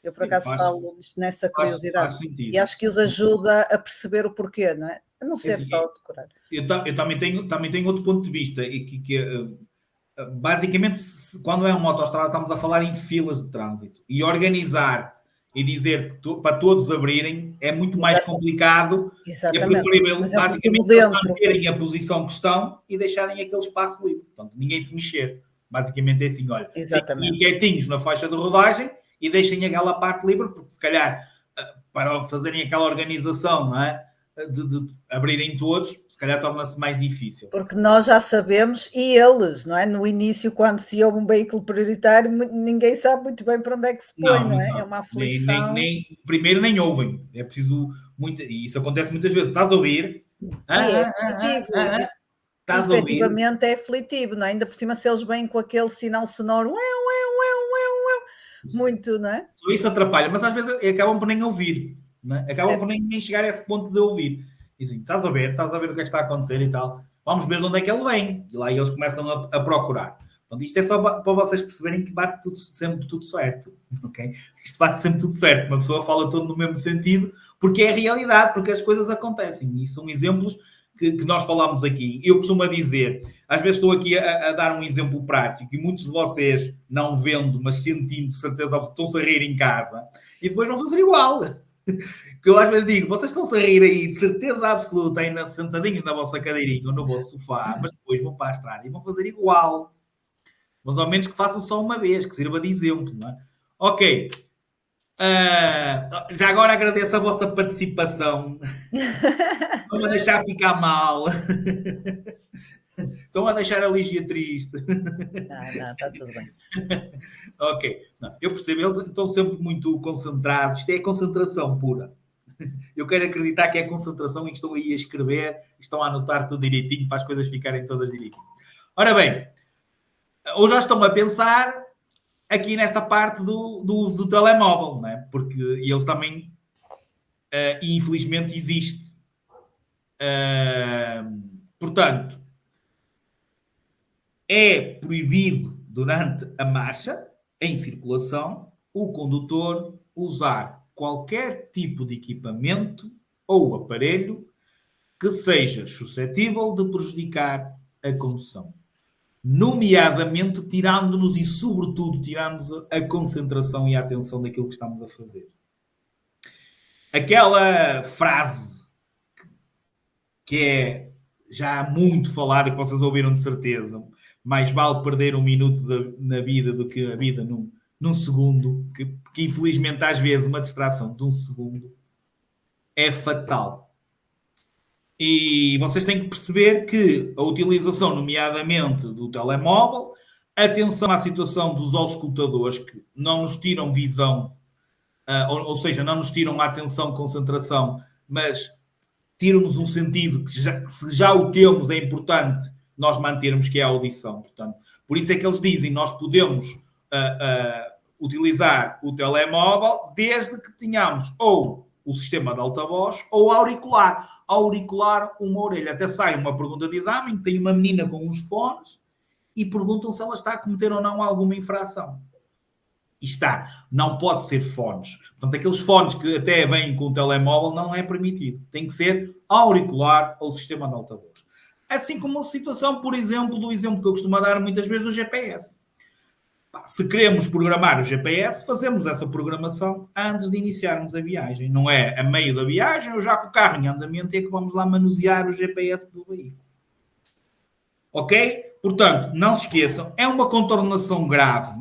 Eu, por acaso, falo nessa curiosidade. E acho que os ajuda a perceber o porquê, não é? A não ser só decorar. Eu também tenho outro ponto de vista, e basicamente, quando é uma autoestrada, estamos a falar em filas de trânsito. E organizar-te e dizer que para todos abrirem é muito mais complicado. Exatamente. É preferível, basicamente, eles manterem a posição que estão e deixarem aquele espaço livre. Portanto, ninguém se mexer. Basicamente é assim, olha, fiquem quietinhos na faixa de rodagem e deixem aquela parte livre, porque se calhar, para fazerem aquela organização, não é? De abrirem todos, se calhar torna-se mais difícil. Porque nós já sabemos, e eles, não é? No início, quando se ouve um veículo prioritário, ninguém sabe muito bem para onde é que se põe, não é? É uma aflição. Primeiro nem ouvem. É preciso muito. E isso acontece muitas vezes. Estás a ouvir? É aflitivo. Efetivamente é aflitivo, não é? Ainda por cima, se eles vêm com aquele sinal sonoro, muito, não é? Isso atrapalha, mas às vezes acabam por nem ouvir. Não é? Acabam por nem chegar a esse ponto de ouvir. E assim, estás a ver o que é que está a acontecer e tal. Vamos ver de onde é que ele vem. E lá eles começam a procurar. Portanto, isto é só para vocês perceberem que bate sempre tudo certo. Okay? Isto bate sempre tudo certo. Uma pessoa fala todo no mesmo sentido, porque é a realidade, porque as coisas acontecem. E são exemplos que nós falamos aqui. Eu costumo dizer, às vezes estou aqui a dar um exemplo prático, e muitos de vocês, não vendo, mas sentindo, de certeza, estão-se a rir em casa, e depois vão fazer igual. Que eu às vezes digo, vocês estão-se a rir aí, de certeza absoluta, aí sentadinhos na vossa cadeirinha ou no vosso sofá, mas depois vão para a estrada e vão fazer igual. Mas ao menos que façam só uma vez, que sirva de exemplo, não é? Ok. Já agora agradeço a vossa participação. Estão a deixar ficar mal. Estão a deixar a Lígia triste. Não, está tudo bem. Ok. Não, eu percebo, eles estão sempre muito concentrados. Isto é concentração pura. Eu quero acreditar que é concentração e que estão aí a escrever, estão a anotar tudo direitinho para as coisas ficarem todas direitinho. Ora bem, ou já estão a pensar, aqui nesta parte do uso do telemóvel, não é? Porque eles também, infelizmente, existe. Portanto, é proibido durante a marcha, em circulação, o condutor usar qualquer tipo de equipamento ou aparelho que seja suscetível de prejudicar a condução. Nomeadamente, tirando-nos e, sobretudo, tirando-nos a concentração e a atenção daquilo que estamos a fazer. Aquela frase que é já muito falada, que vocês ouviram de certeza, mais vale perder um minuto na vida do que a vida num segundo, que infelizmente às vezes uma distração de um segundo é fatal. E vocês têm que perceber que a utilização, nomeadamente do telemóvel, atenção à situação dos auscultadores que não nos tiram visão, ou seja, não nos tiram a atenção, concentração, mas tiram-nos um sentido que se já o temos é importante nós mantermos, que é a audição. Portanto, por isso é que eles dizem nós podemos utilizar o telemóvel desde que tenhamos ou o sistema de altavoz ou auricular. Auricular uma orelha. Até sai uma pergunta de exame, tem uma menina com uns fones e perguntam se ela está a cometer ou não alguma infração. E está. Não pode ser fones. Portanto, aqueles fones que até vêm com o telemóvel não é permitido. Tem que ser auricular ou sistema de altavoz. Assim como a situação, por exemplo, do exemplo que eu costumo dar muitas vezes do GPS. Se queremos programar o GPS, fazemos essa programação antes de iniciarmos a viagem. Não é a meio da viagem ou já com o carro em andamento é que vamos lá manusear o GPS do veículo. Ok? Portanto, não se esqueçam, é uma contornação grave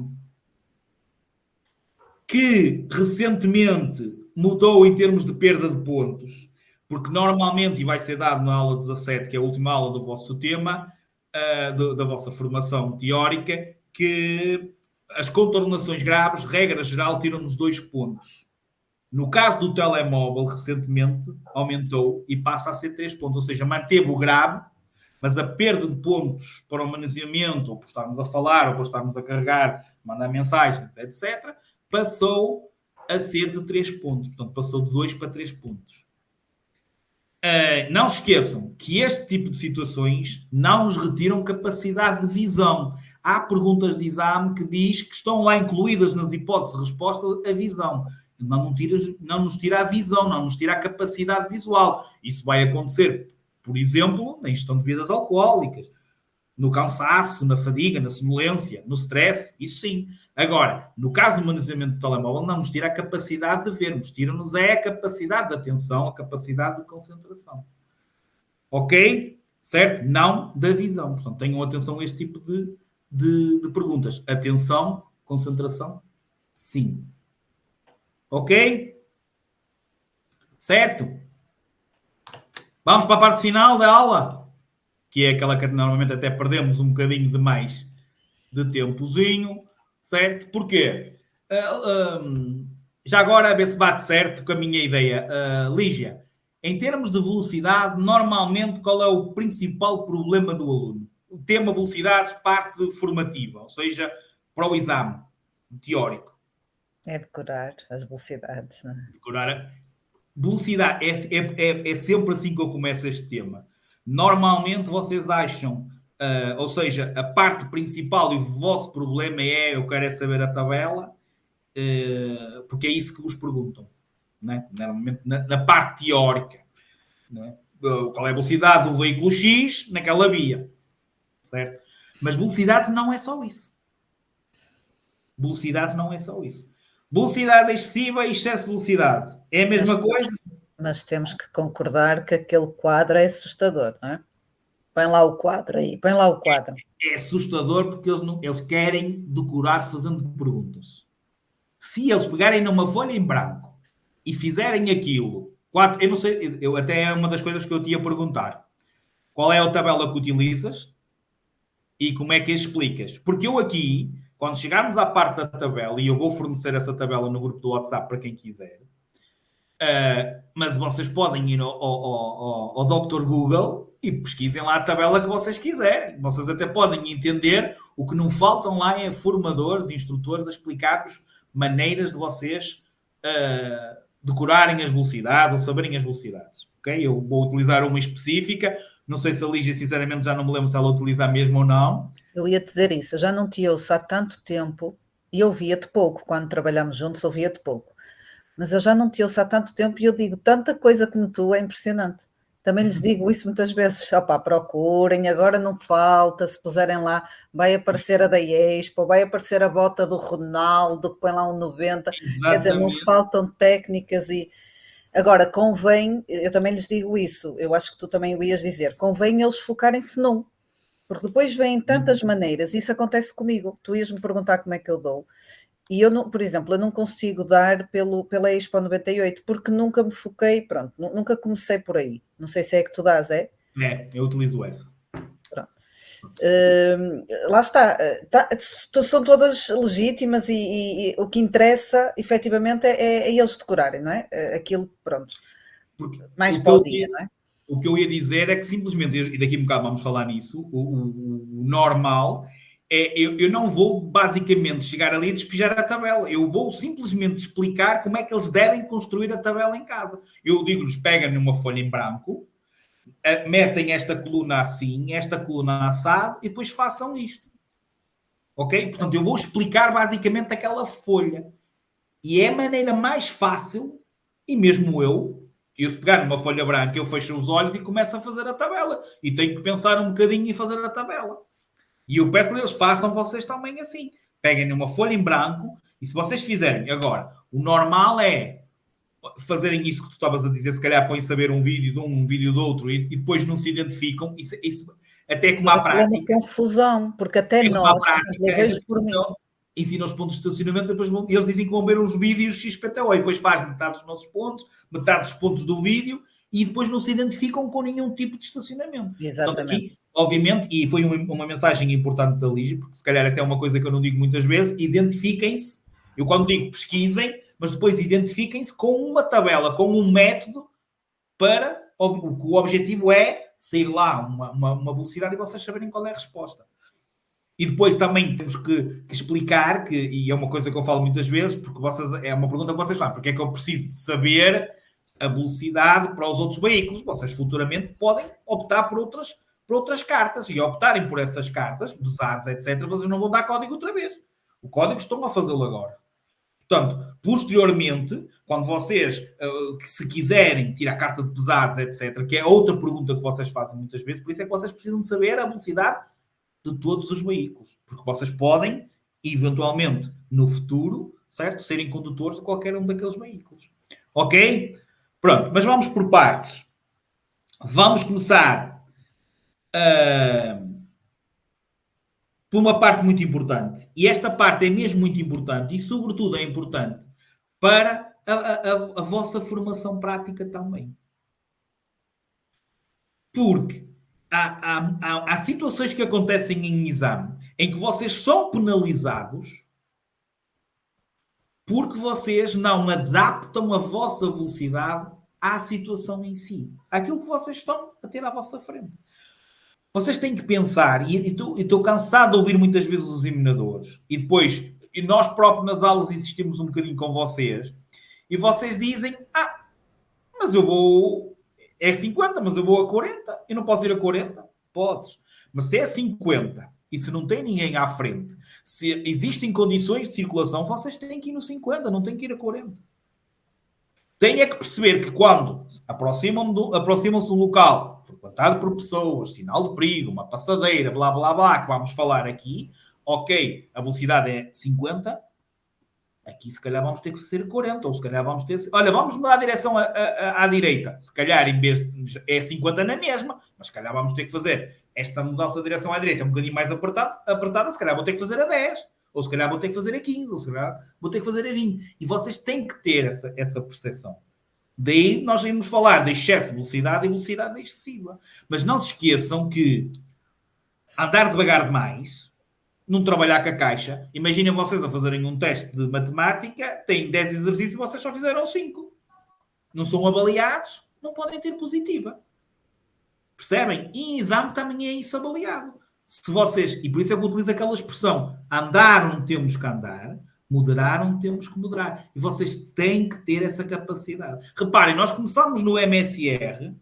que recentemente mudou em termos de perda de pontos, porque normalmente, e vai ser dado na aula 17, que é a última aula do vosso tema, da vossa formação teórica, que as contornações graves, regra geral, tiram-nos 2 pontos. No caso do telemóvel, recentemente, aumentou e passa a ser 3 pontos, ou seja, manteve o grave, mas a perda de pontos para o manuseamento, ou por estarmos a falar, ou por estarmos a carregar, mandar mensagens, etc., passou a ser de 3 pontos. Portanto, passou de 2 para 3 pontos. Não se esqueçam que este tipo de situações não nos retiram capacidade de visão. Há perguntas de exame que diz que estão lá incluídas nas hipóteses de resposta a visão. Não nos tira a visão, não nos tira a capacidade visual. Isso vai acontecer, por exemplo, na ingestão de bebidas alcoólicas, no cansaço, na fadiga, na sonolência, no stress, isso sim. Agora, no caso do manuseamento do telemóvel, não nos tira a capacidade de vermos, tira-nos a capacidade de atenção, a capacidade de concentração. Ok? Certo? Não da visão. Portanto, tenham atenção a este tipo de perguntas. Atenção, concentração, sim. Ok? Certo? Vamos para a parte final da aula, que é aquela que normalmente até perdemos um bocadinho de mais de tempozinho, certo? Porquê? Já agora, a ver se bate certo com a minha ideia. Lígia, em termos de velocidade, normalmente qual é o principal problema do aluno? O tema velocidades, parte formativa, ou seja, para o exame teórico. É decorar as velocidades, não é? Decorar velocidade, é sempre assim que eu começo este tema. Normalmente vocês acham, ou seja, a parte principal e o vosso problema é, eu quero é saber a tabela, porque é isso que vos perguntam, né? Normalmente na parte teórica, né? Qual é a velocidade do veículo X naquela via, certo? Mas velocidade não é só isso. Velocidade não é só isso. Velocidade excessiva e excesso de velocidade é a mesma coisa? Mas temos que concordar que aquele quadro é assustador, não é? Põe lá o quadro aí, põe lá o quadro. É assustador porque eles querem decorar fazendo perguntas. Se eles pegarem numa folha em branco e fizerem aquilo, eu não sei, até é uma das coisas que eu te ia perguntar. Qual é a tabela que utilizas e como é que a explicas? Porque eu aqui, quando chegarmos à parte da tabela, e eu vou fornecer essa tabela no grupo do WhatsApp para quem quiser, mas vocês podem ir ao Dr. Google e pesquisem lá a tabela que vocês quiserem. Vocês até podem entender. O que não faltam lá é formadores, instrutores a explicar-vos maneiras de vocês decorarem as velocidades ou saberem as velocidades. Okay? Eu vou utilizar uma específica. Não sei se a Lígia, sinceramente, já não me lembro se ela utiliza a mesma ou não. Eu ia dizer isso. Eu já não te ouço há tanto tempo e eu via-te pouco. Quando trabalhamos juntos, ouvia-te pouco. Mas eu já não te ouço há tanto tempo e eu digo tanta coisa como tu, é impressionante. Também lhes digo isso muitas vezes. Opá, procurem, agora não falta, se puserem lá, vai aparecer a da Expo, vai aparecer a bota do Ronaldo, que põe lá um 90. Exatamente. Quer dizer, não faltam técnicas e... Agora, convém, eu também lhes digo isso, eu acho que tu também o ias dizer, convém eles focarem-se num, porque depois vêm tantas maneiras, isso acontece comigo, tu ias-me perguntar como é que eu dou, e eu, não, por exemplo, eu não consigo dar pela Expo 98, porque nunca me foquei, pronto, nunca comecei por aí, não sei se é que tu dás, é? É, eu utilizo essa. Pronto. Lá está, são todas legítimas e o que interessa efetivamente é eles decorarem, não é? Aquilo, pronto, porque mais para o dia, não é? O que eu ia dizer é que simplesmente, e daqui a um bocado vamos falar nisso, o normal é, eu não vou basicamente chegar ali e despejar a tabela, eu vou simplesmente explicar como é que eles devem construir a tabela em casa. Eu digo-lhes, pegam numa folha em branco, metem esta coluna assim, esta coluna assado e depois façam isto. Ok? Portanto, eu vou explicar basicamente aquela folha. E é a maneira mais fácil, e mesmo eu se pegar numa folha branca, eu fecho os olhos e começo a fazer a tabela. E tenho que pensar um bocadinho em fazer a tabela. E eu peço que eles façam vocês também assim. Peguem numa folha em branco e se vocês fizerem agora, o normal é fazerem isso que tu estavas a dizer, se calhar põem-se a ver um vídeo de um vídeo do outro e depois não se identificam. Isso até como à prática. É uma confusão, porque até nós, por exemplo, eu vejo por mim. Ensina os pontos de estacionamento, depois eles dizem que vão ver uns vídeos XPTO e depois faz metade dos nossos pontos, metade dos pontos do vídeo e depois não se identificam com nenhum tipo de estacionamento. Exatamente. Portanto, aqui, obviamente, e foi uma mensagem importante da Lígia, porque se calhar até é uma coisa que eu não digo muitas vezes, identifiquem-se, eu quando digo pesquisem, mas depois identifiquem-se com uma tabela, com um método para, o objetivo é sair lá uma velocidade e vocês saberem qual é a resposta. E depois também temos que explicar, e é uma coisa que eu falo muitas vezes, porque é uma pergunta que vocês fazem, porque é que eu preciso saber a velocidade para os outros veículos? Vocês futuramente podem optar por outras cartas, e optarem por essas cartas, pesados, etc., vocês não vão dar código outra vez. O código estão a fazê-lo agora. Portanto, posteriormente, quando vocês, se quiserem tirar a carta de pesados, etc., que é outra pergunta que vocês fazem muitas vezes, por isso é que vocês precisam de saber a velocidade de todos os veículos, porque vocês podem, eventualmente, no futuro, certo, serem condutores de qualquer um daqueles veículos. Ok? Pronto, mas vamos por partes. Vamos começar por uma parte muito importante. E esta parte é mesmo muito importante e, sobretudo, é importante para a vossa formação prática também. Porque há situações que acontecem em exame em que vocês são penalizados porque vocês não adaptam a vossa velocidade à situação em si, àquilo que vocês estão a ter à vossa frente. Vocês têm que pensar, e estou cansado de ouvir muitas vezes os examinadores, e depois e nós próprios nas aulas insistimos um bocadinho com vocês, e vocês dizem, mas eu vou... É 50, mas eu vou a 40. Eu não posso ir a 40? Podes. Mas se é 50 e se não tem ninguém à frente, se existem condições de circulação, vocês têm que ir no 50, não têm que ir a 40. Têm é que perceber que quando aproximam-se de um local frequentado por pessoas, sinal de perigo, uma passadeira, blá, blá, blá, que vamos falar aqui, ok, a velocidade é 50, aqui se calhar vamos ter que ser 40, ou se calhar vamos ter... Olha, vamos mudar a direção à direita. Se calhar, em vez de... É 50 na mesma, mas se calhar vamos ter que fazer esta mudança de direção à direita um bocadinho mais apertada, se calhar vou ter que fazer a 10, ou se calhar vou ter que fazer a 15, ou se calhar vou ter que fazer a 20. E vocês têm que ter essa percepção. Daí nós íamos falar de excesso de velocidade e velocidade excessiva. Mas não se esqueçam que andar devagar demais... não trabalhar com a caixa. Imaginem vocês a fazerem um teste de matemática, têm 10 exercícios e vocês só fizeram 5. Não são avaliados, não podem ter positiva. Percebem? E em exame também é isso avaliado. Se vocês, e por isso é que eu utilizo aquela expressão, andaram temos que andar, moderaram temos que moderar. E vocês têm que ter essa capacidade. Reparem, nós começamos no MSR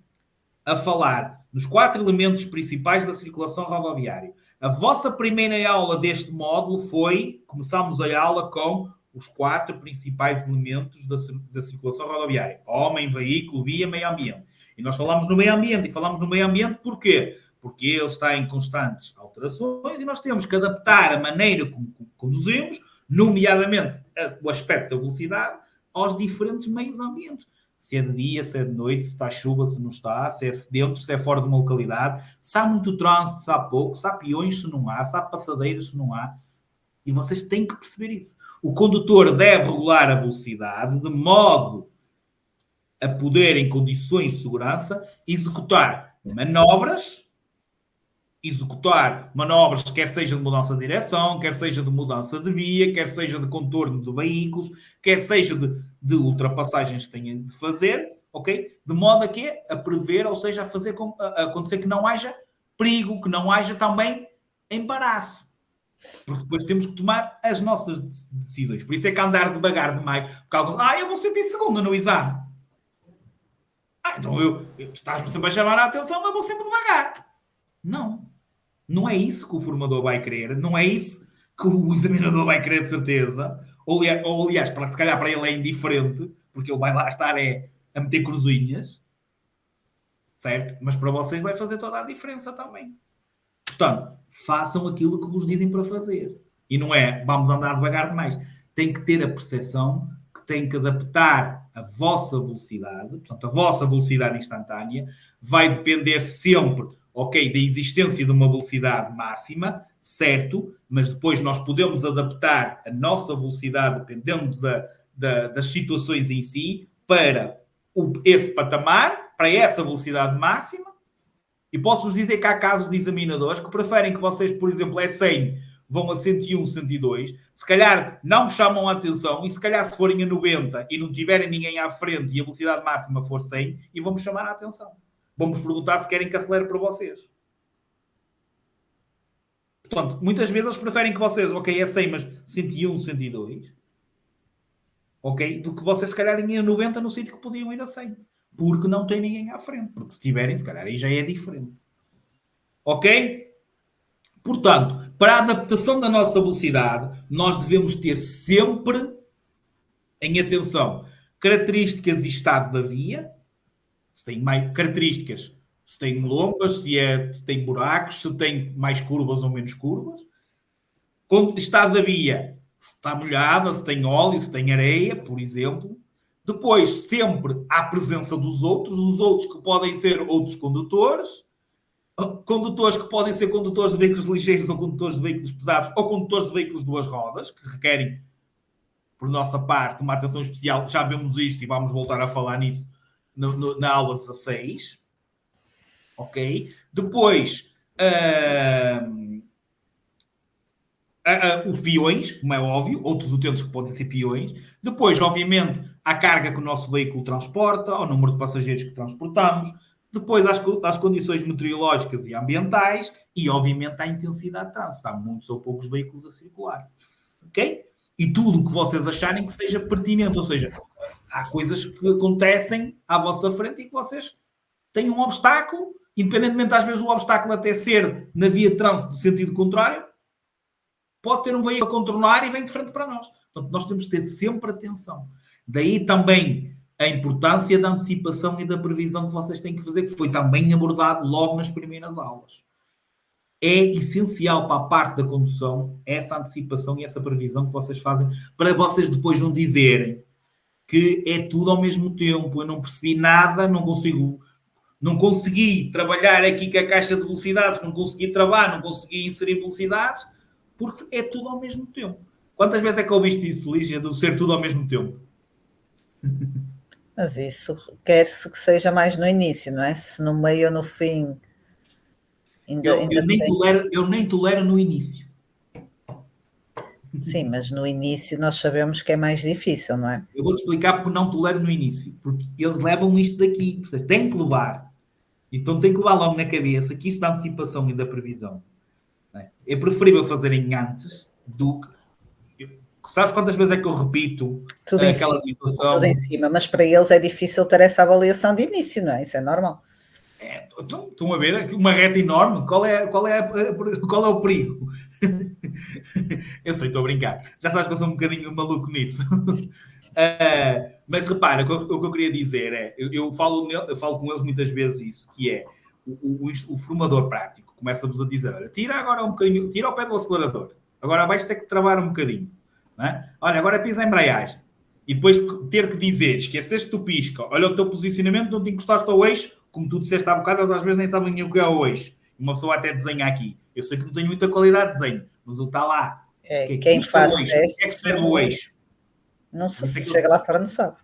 a falar nos 4 elementos principais da circulação rodoviária. A vossa primeira aula deste módulo foi, começámos a aula com os 4 principais elementos da circulação rodoviária. Homem, veículo, via, meio ambiente. E nós falamos no meio ambiente. E falamos no meio ambiente porquê? Porque ele está em constantes alterações e nós temos que adaptar a maneira como conduzimos, nomeadamente o aspecto da velocidade, aos diferentes meios ambientes. Se é de dia, se é de noite, se está chuva, se não está, se é dentro, se é fora de uma localidade, se há muito trânsito, se há pouco, se há peões, se não há, se há passadeiros, se não há. E vocês têm que perceber isso. O condutor deve regular a velocidade de modo a poder, em condições de segurança, executar manobras, quer seja de mudança de direção, quer seja de mudança de via, quer seja de contorno de veículos, quer seja de ultrapassagens que tenham de fazer, ok? De modo a prever, ou seja, a acontecer que não haja perigo, que não haja também embaraço. Porque depois temos que tomar as nossas decisões. Por isso é que andar devagar demais, porque alguns, eu vou sempre em segunda no exame. Então tu estás-me sempre a chamar a atenção, mas vou sempre devagar. Não é isso que o formador vai querer, não é isso que o examinador vai querer de certeza, ou aliás, se calhar para ele é indiferente, porque ele vai lá estar a meter cruzinhas, certo? Mas para vocês vai fazer toda a diferença também. Portanto, façam aquilo que vos dizem para fazer. E não é, vamos andar devagar demais. Tem que ter a percepção que tem que adaptar a vossa velocidade, portanto, a vossa velocidade instantânea vai depender sempre, ok, da existência de uma velocidade máxima, certo, mas depois nós podemos adaptar a nossa velocidade, dependendo das situações em si, para esse patamar, para essa velocidade máxima. E posso-vos dizer que há casos de examinadores que preferem que vocês, por exemplo, é 100, vão a 101, 102, se calhar não me chamam a atenção, e se calhar se forem a 90 e não tiverem ninguém à frente e a velocidade máxima for 100, e vão-me chamar a atenção. Vamos perguntar se querem que acelere para vocês. Portanto, muitas vezes eles preferem que vocês, ok, é 100, mas 101, 102, ok, do que vocês se calhar irem a 90 no sítio que podiam ir a 100. Porque não tem ninguém à frente. Porque se tiverem, se calhar aí já é diferente. Ok? Portanto, para a adaptação da nossa velocidade, nós devemos ter sempre em atenção características e estado da via, se tem mais características, se tem lombas, se tem buracos, se tem mais curvas ou menos curvas. Estado da via, se está molhada, se tem óleo, se tem areia, por exemplo. Depois, sempre há presença dos outros que podem ser outros condutores que podem ser condutores de veículos ligeiros ou condutores de veículos pesados ou condutores de veículos de 2 rodas, que requerem, por nossa parte, uma atenção especial. Já vemos isto e vamos voltar a falar nisso na aula 16. Ok? Depois, os peões, como é óbvio, outros utentes que podem ser peões. Depois, obviamente, a carga que o nosso veículo transporta, o número de passageiros que transportamos. Depois, as condições meteorológicas e ambientais. E, obviamente, a intensidade de trânsito. Há muitos ou poucos veículos a circular. Ok? E tudo o que vocês acharem que seja pertinente. Ou seja, há coisas que acontecem à vossa frente e que vocês têm um obstáculo, independentemente, às vezes, o obstáculo até ser na via de trânsito do sentido contrário, pode ter um veículo a contornar e vem de frente para nós. Portanto, nós temos que ter sempre atenção. Daí também a importância da antecipação e da previsão que vocês têm que fazer, que foi também abordado logo nas primeiras aulas. É essencial para a parte da condução essa antecipação e essa previsão que vocês fazem, para vocês depois não dizerem que é tudo ao mesmo tempo. Eu não percebi nada, não consegui trabalhar aqui com a caixa de velocidades, não consegui travar, não consegui inserir velocidades, porque é tudo ao mesmo tempo. Quantas vezes é que ouviste isso, Lígia, de ser tudo ao mesmo tempo? Mas isso quer-se que seja mais no início, não é? Se no meio ou no fim... Eu nem tolero no início. Sim, mas no início nós sabemos que é mais difícil, não é? Eu vou-te explicar porque não tolero no início. Porque eles levam isto daqui. Vocês têm que levar. Então tem que levar logo na cabeça que isto da antecipação e da previsão, não é? É preferível fazerem antes do que... Sabes quantas vezes é que eu repito Tudo em aquela cima, tudo em situação? cima, mas para eles é difícil ter essa avaliação de início, não é? Isso é normal. Estão a ver aqui uma reta enorme. Qual é o perigo? Eu sei, estou a brincar. Já sabes que eu sou um bocadinho maluco nisso. Mas repara, o que eu queria dizer é, eu falo com eles muitas vezes isso, que é o formador prático começa-vos a dizer, olha, tira agora um bocadinho, tira o pé do acelerador, agora vais ter que travar um bocadinho, não é? Olha, agora pisa a embreagem. E depois ter que dizer, esqueceste o pisca, olha o teu posicionamento, não te encostaste ao eixo, como tu disseste há bocado, eles às vezes nem sabem nem o que é o eixo. Uma pessoa até desenha aqui. Eu sei que não tenho muita qualidade de desenho, mas o está lá. É, Que quem isto é o faz eixo. O que é que testes, serve o eixo? não Por isso é se que chega lá fora, não sabe.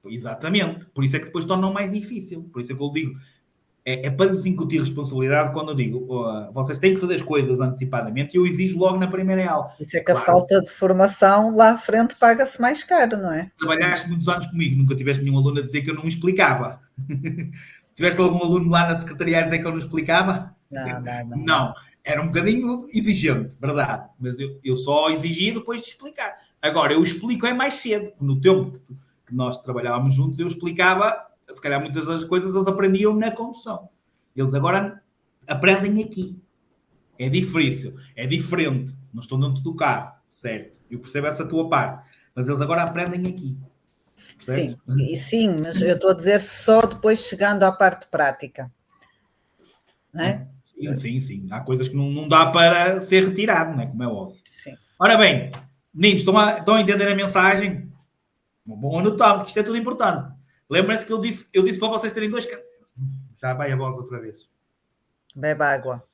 Exatamente. Por isso é que depois tornam mais difícil. Por isso é que eu digo, é para nos incutir responsabilidade quando eu digo, vocês têm que fazer as coisas antecipadamente e eu exijo logo na primeira aula. Isso é que a Claro, falta de formação lá à frente paga-se mais caro, não é? trabalhaste muitos anos comigo, nunca tiveste nenhum aluno a dizer que eu não me explicava. Tiveste algum aluno lá na secretaria a dizer que eu não explicava? Não, não, não. Não. Era um bocadinho exigente, verdade. Mas eu só exigia depois de explicar. Agora, eu explico é mais cedo. No tempo que nós trabalhávamos juntos, eu explicava, se calhar muitas das coisas eles aprendiam na condução. Eles agora aprendem aqui. É difícil, é diferente. Não estou dentro do carro, certo? Eu percebo essa tua parte. Mas eles agora aprendem aqui. Sim, Percebes? e sim, mas eu estou a dizer só depois chegando à parte prática, não é? Sim, sim, sim. Há coisas que não dá para ser retirado, não é? Como é óbvio. Sim. Ora bem, meninos, estão a entender a mensagem? Bom anotar, que isto é tudo importante. Lembrem-se que eu disse para vocês terem dois... Já vai a voz outra vez. Bebe água.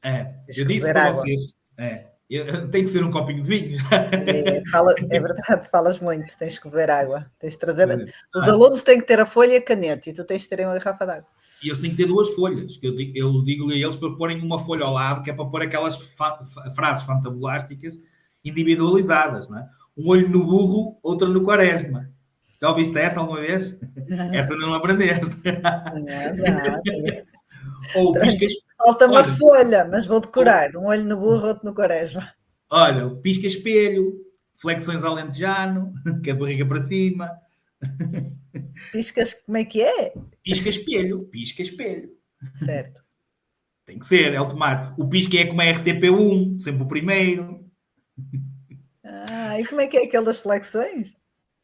Eu disse Beber para água. vocês... tem que ser um copinho de vinho. É verdade, falas muito, tens que beber água. Tens de trazer... Os Ah, alunos têm que ter a folha e a caneta e tu tens de ter uma garrafa de água. e eles têm que ter duas folhas. Eu digo-lhe a eles para porem uma folha ao lado, que é para pôr aquelas frases fantabulásticas individualizadas, não é? Um olho no burro, outro no quaresma. Já ouviste essa alguma vez? Essa não aprendeste. Ou piscas... Falta-me a Olha, folha, mas vou decorar. Um olho no burro, outro no quaresma. olha, pisca espelho, flexões alentejano, que é de barriga para cima. Piscas, como é que é? Pisca espelho, pisca espelho. Certo. Tem que ser, é o tomar. O pisca é como a RTP1, sempre o primeiro. E como é que é aquelas flexões?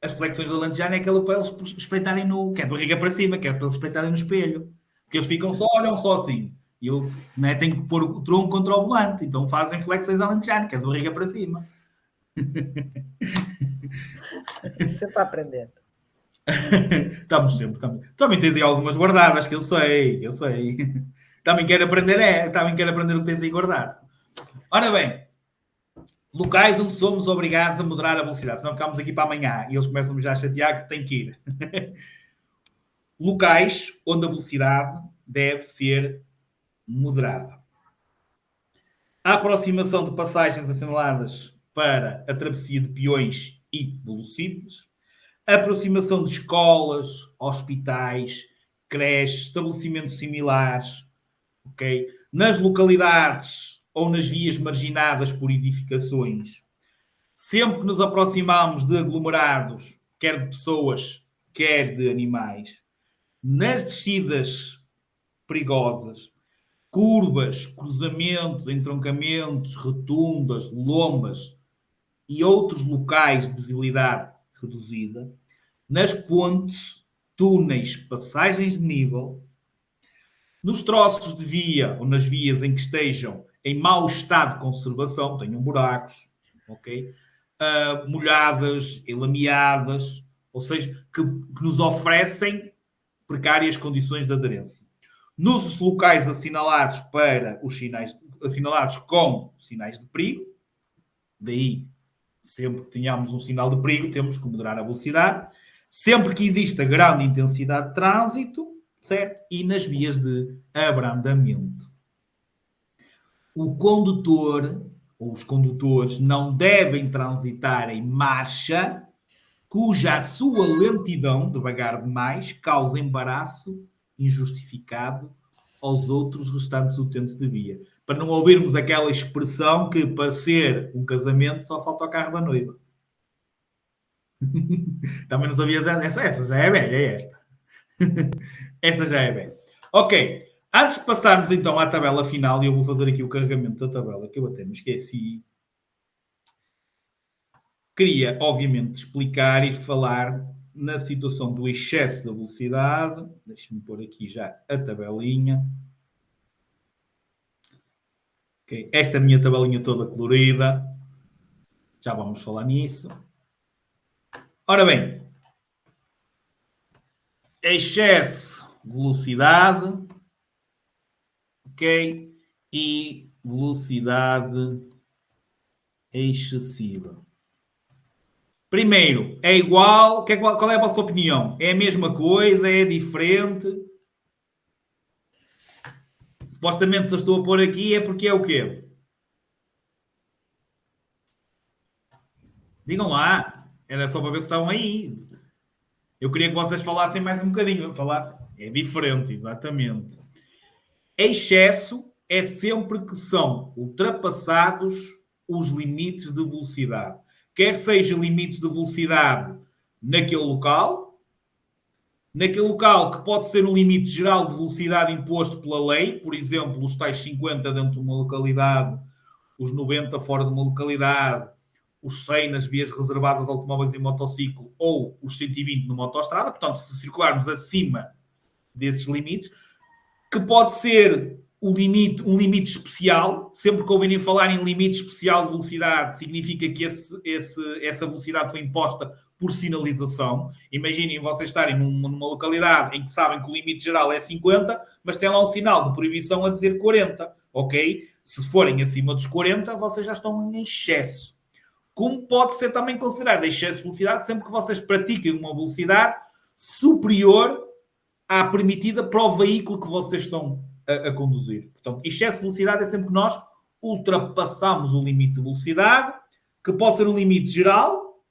As flexões do alentejano é aquela para eles espreitarem no... que é de barriga para cima, que é para eles espreitarem no espelho. Porque eles ficam só, olham só assim. E eu, né, tenho que pôr o tronco contra o volante. Então fazem flexões alentejano, que é de barriga para cima. Sempre a aprender. Estamos sempre. Também tens aí algumas guardadas, que eu sei. Também quero aprender o que tens aí guardado. Ora bem, locais onde somos obrigados a moderar a velocidade. Senão ficamos aqui para amanhã e eles começam já a chatear que tem que ir. Locais onde a velocidade deve ser moderada. A aproximação de passagens assinaladas para a travessia de peões e de velocípedes. A aproximação de escolas, hospitais, creches, estabelecimentos similares, ok? Nas localidades ou nas vias marginadas por edificações. Sempre que nos aproximamos de aglomerados, quer de pessoas, quer de animais, nas descidas perigosas, curvas, cruzamentos, entroncamentos, rotundas, lombas e outros locais de visibilidade reduzida, nas pontes, túneis, passagens de nível, nos troços de via ou nas vias em que estejam em mau estado de conservação, tenham buracos, ok? Molhadas, lameadas, ou seja, que nos oferecem precárias condições de aderência. Nos locais assinalados para os sinais, assinalados com sinais de perigo, daí sempre que tenhamos um sinal de perigo, temos que moderar a velocidade. Sempre que exista grande intensidade de trânsito, certo? E nas vias de abrandamento. O condutor ou os condutores não devem transitar em marcha cuja a sua lentidão, devagar demais, causa embaraço injustificado aos outros restantes utentes de via. Para não ouvirmos aquela expressão que para ser um casamento só falta o carro da noiva. Também não sabias essa já é velha, é esta. Esta já é velha. Ok, antes de passarmos então à tabela final, e eu vou fazer aqui o carregamento da tabela, que eu até me esqueci, queria, obviamente, explicar e falar na situação do excesso da velocidade. Deixa-me pôr aqui já a tabelinha. Okay. Esta é a minha tabelinha toda colorida. Já vamos falar nisso. Ora bem, excesso de velocidade, ok? E velocidade excessiva. Primeiro, é igual? Qual é a vossa opinião? É a mesma coisa? É diferente? Supostamente, se eu estou a pôr aqui, é porque é o quê? Digam lá. Era só para ver se estavam aí. Eu queria que vocês falassem mais um bocadinho. Falassem. É diferente, exatamente. Excesso é sempre que são ultrapassados os limites de velocidade. Quer seja limites de velocidade naquele local que pode ser um limite geral de velocidade imposto pela lei, por exemplo, os tais 50 dentro de uma localidade, os 90 fora de uma localidade, os 100 nas vias reservadas a automóveis e motociclo ou os 120 numa autoestrada. Portanto, se circularmos acima desses limites, que pode ser um limite especial. Sempre que ouvirem falar em limite especial de velocidade, significa que essa velocidade foi imposta por sinalização. Imaginem vocês estarem numa localidade em que sabem que o limite geral é 50, mas tem lá um sinal de proibição a dizer 40, ok? Se forem acima dos 40, vocês já estão em excesso. Como pode ser também considerado excesso de velocidade sempre que vocês pratiquem uma velocidade superior à permitida para o veículo que vocês estão a conduzir. Portanto, excesso de velocidade é sempre que nós ultrapassamos o limite de velocidade, que pode ser um limite geral,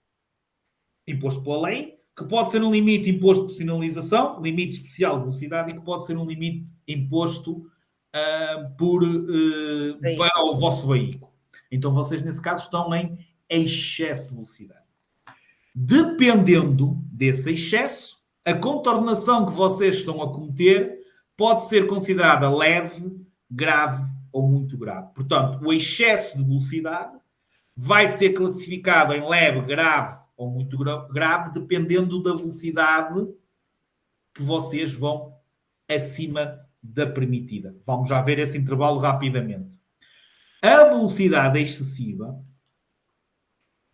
imposto pela lei, que pode ser um limite imposto por sinalização, limite especial de velocidade, e que pode ser um limite imposto para o vosso veículo. Então, vocês, nesse caso, estão em excesso de velocidade. Dependendo desse excesso, a contornação que vocês estão a cometer pode ser considerada leve, grave ou muito grave. Portanto, o excesso de velocidade vai ser classificado em leve, grave ou muito grave, dependendo da velocidade que vocês vão acima da permitida. Vamos já ver esse intervalo rapidamente. A velocidade excessiva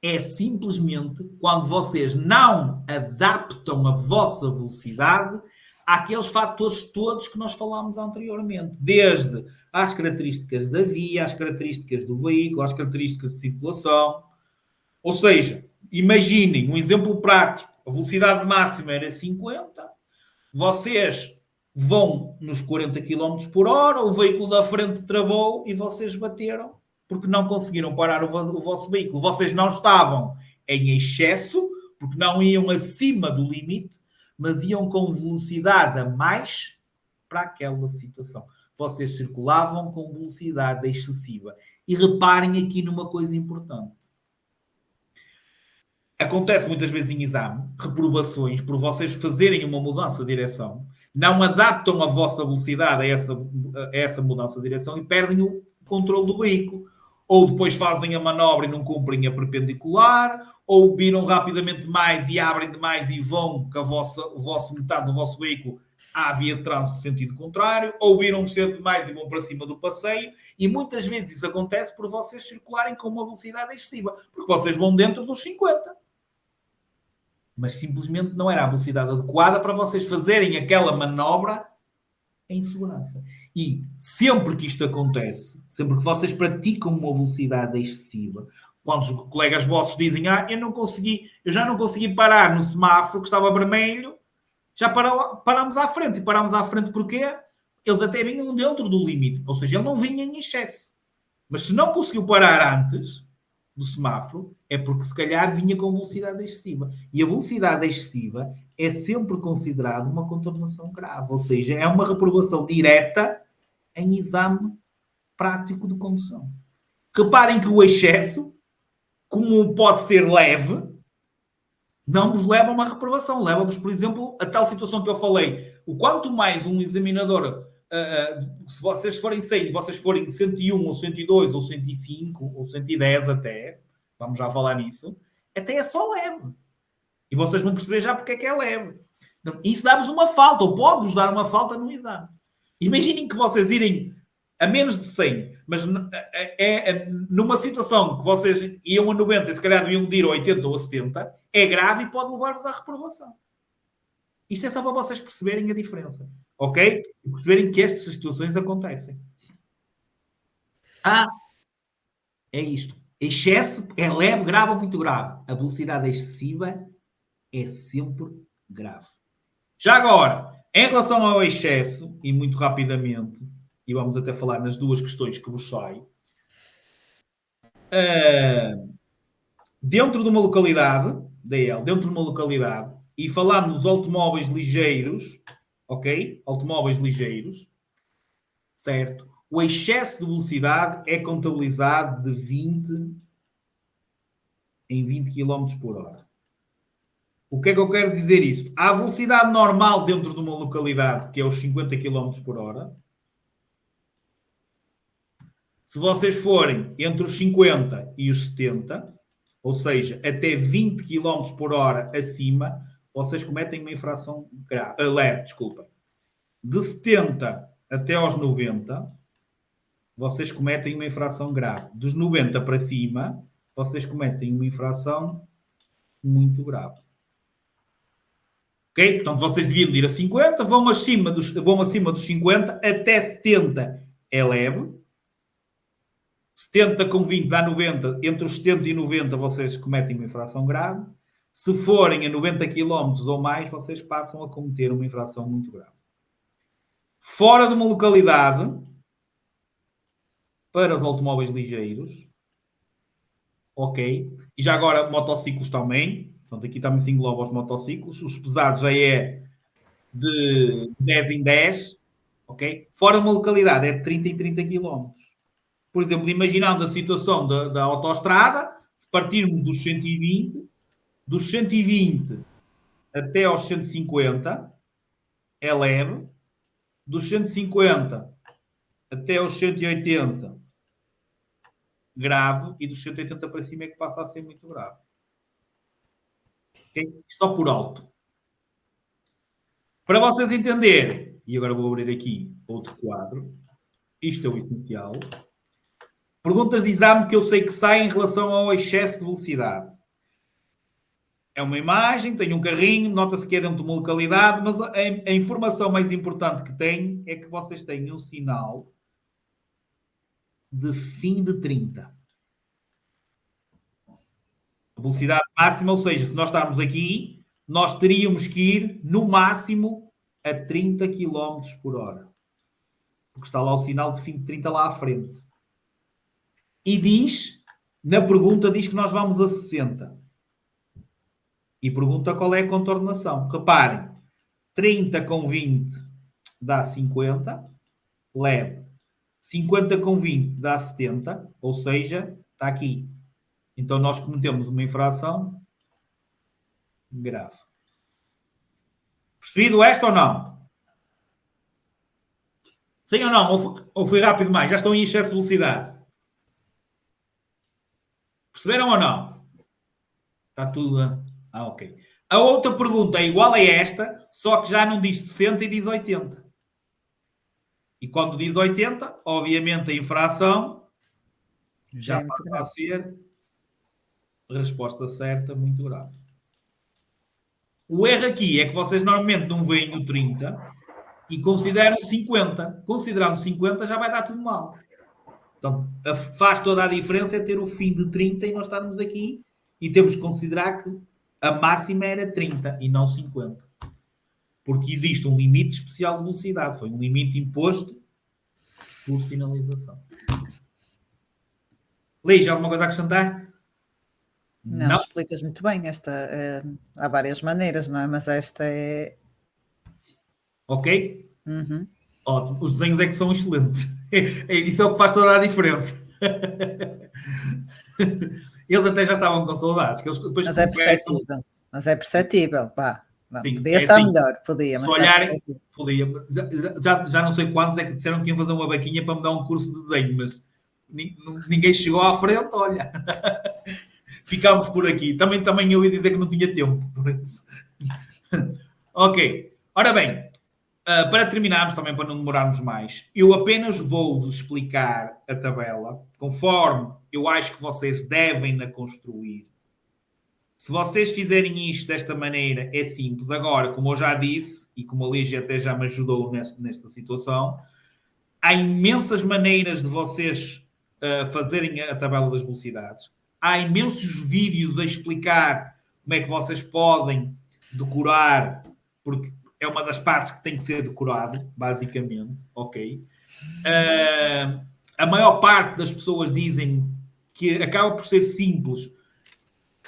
é simplesmente quando vocês não adaptam a vossa velocidade àqueles fatores todos que nós falámos anteriormente. Desde às características da via, às características do veículo, às características de circulação. Ou seja, imaginem um exemplo prático. A velocidade máxima era 50. Vocês vão nos 40 km por hora, o veículo da frente travou e vocês bateram porque não conseguiram parar o vosso veículo. Vocês não estavam em excesso, porque não iam acima do limite, mas iam com velocidade a mais para aquela situação. Vocês circulavam com velocidade excessiva. E reparem aqui numa coisa importante. Acontece muitas vezes em exame, reprovações, por vocês fazerem uma mudança de direção, não adaptam a vossa velocidade a essa mudança de direção e perdem o controle do veículo. Ou depois fazem a manobra e não cumprem a perpendicular, ou viram rapidamente mais e abrem demais e vão com metade do vosso veículo à via de trânsito no sentido contrário, ou viram cedo demais e vão para cima do passeio, e muitas vezes isso acontece por vocês circularem com uma velocidade excessiva, porque vocês vão dentro dos 50. Mas simplesmente não era a velocidade adequada para vocês fazerem aquela manobra em segurança. E sempre que isto acontece, sempre que vocês praticam uma velocidade excessiva, quando os colegas vossos dizem eu já não consegui parar no semáforo que estava vermelho, já parámos à frente. E parámos à frente porquê? Eles até vinham dentro do limite. Ou seja, ele não vinha em excesso. Mas se não conseguiu parar antes do semáforo, é porque se calhar vinha com velocidade excessiva. E a velocidade excessiva é sempre considerada uma contornação grave. Ou seja, é uma reprovação direta em exame prático de condução. Reparem que o excesso, como pode ser leve, não nos leva a uma reprovação. Leva-nos, por exemplo, a tal situação que eu falei. O quanto mais um examinador, se vocês forem 100 e vocês forem 101 ou 102 ou 105 ou 110 até, vamos já falar nisso, até é só leve. E vocês vão perceber já porque é que é leve. Isso dá-vos uma falta, ou pode-vos dar uma falta no exame. Imaginem que vocês irem a menos de 100, mas é numa situação que vocês iam a 90 e se calhar deviam ir a 80 ou a 70, é grave e pode levar-vos à reprovação. Isto é só para vocês perceberem a diferença, ok? E perceberem que estas situações acontecem. É isto. Excesso é leve, grave ou muito grave. A velocidade excessiva é sempre grave. Já agora, em relação ao excesso, e muito rapidamente, e vamos até falar nas duas questões que vos saem, dentro de uma localidade, dentro de uma localidade, e falando dos automóveis ligeiros, ok? Automóveis ligeiros, certo? O excesso de velocidade é contabilizado de 20 em 20 km por hora. O que é que eu quero dizer isto? Há a velocidade normal dentro de uma localidade, que é os 50 km por hora. Se vocês forem entre os 50 e os 70, ou seja, até 20 km por hora acima, vocês cometem uma infração leve, desculpem. De 70 até aos 90, vocês cometem uma infração grave. Dos 90 para cima, vocês cometem uma infração muito grave. Ok? Portanto, vocês deviam ir a 50, vão acima dos 50, até 70 é leve. 70 com 20 dá 90. Entre os 70 e 90 vocês cometem uma infração grave. Se forem a 90 km ou mais, vocês passam a cometer uma infração muito grave. Fora de uma localidade, para os automóveis ligeiros, ok? E já agora, motociclos também. Portanto, aqui também se engloba os motociclos. Os pesados já é de 10 em 10, ok? Fora de uma localidade é de 30 em 30 km. Por exemplo, imaginando a situação da autoestrada, se partirmos dos 120 até aos 150 é leve, dos 150 até aos 180 grave e dos 180 para cima é que passa a ser muito grave. Okay? Só por alto. Para vocês entenderem, e agora vou abrir aqui outro quadro, isto é o essencial. Perguntas de exame que eu sei que saem em relação ao excesso de velocidade. É uma imagem, tem um carrinho, nota-se que é dentro de uma localidade, mas a informação mais importante que tem é que vocês têm um sinal de fim de 30. A velocidade máxima, ou seja, se nós estarmos aqui, nós teríamos que ir no máximo a 30 km por hora. Porque está lá o sinal de fim de 30 lá à frente. E diz, na pergunta, diz que nós vamos a 60. E pergunta qual é a contornação. Reparem, 30 com 20 dá 50, leve. 50 com 20 dá 70, ou seja, está aqui. Então nós cometemos uma infração grave. Percebido esta ou não? Sim ou não? Ou foi rápido demais? Já estão em excesso de velocidade? Perceberam ou não? Está tudo... ok. A outra pergunta é igual a esta, só que já não diz 60 e diz 80. E quando diz 80, obviamente a infração já passa a ser a resposta certa, muito grave. O erro aqui é que vocês normalmente não veem o 30 e consideram 50. Considerando 50 já vai dar tudo mal. Então, faz toda a diferença é ter o fim de 30 e nós estarmos aqui e temos que considerar que a máxima era 30 e não 50. Porque existe um limite especial de velocidade. Foi um limite imposto por sinalização. Lígia, alguma coisa a acrescentar? Não, explicas muito bem. Há várias maneiras, não é? Mas esta é... Ok? Uhum. Ótimo. Os desenhos é que são excelentes. Isso é o que faz toda a diferença. Eles até já estavam com saudades, que eles depois Mas é confessam. perceptível. Mas é perceptível, pá. Não, Sim, podia é estar assim, melhor, podia, se mas está olharem, perceptível. podia. Já não sei quantos é que disseram que iam fazer uma vaquinha para me dar um curso de desenho, mas ninguém chegou à frente, olha. Ficámos por aqui. Também eu ia dizer que não tinha tempo, por isso. Ok. Ora bem, para terminarmos, também para não demorarmos mais, eu apenas vou-vos explicar a tabela conforme eu acho que vocês devem na construir. Se vocês fizerem isto desta maneira, é simples. Agora, como eu já disse, e como a Lígia até já me ajudou nesta situação, há imensas maneiras de vocês fazerem a tabela das velocidades. Há imensos vídeos a explicar como é que vocês podem decorar, porque é uma das partes que tem que ser decorado, basicamente, ok? A maior parte das pessoas dizem que acaba por ser simples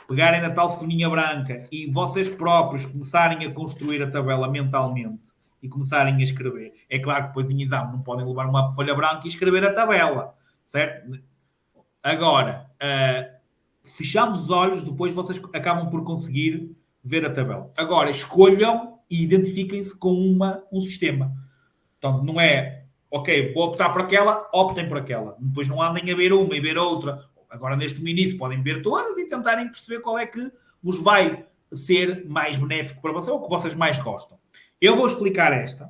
pegarem na tal folhinha branca e vocês próprios começarem a construir a tabela mentalmente e começarem a escrever. É claro que depois em exame não podem levar uma folha branca e escrever a tabela, certo? Agora, fechando os olhos, depois vocês acabam por conseguir ver a tabela. Agora, escolham e identifiquem-se com um sistema. Então, não é, ok, vou optar por aquela, optem por aquela. Depois não andem a ver uma e ver outra. Agora, neste início, podem ver todas e tentarem perceber qual é que vos vai ser mais benéfico para vocês ou que vocês mais gostam. Eu vou explicar esta.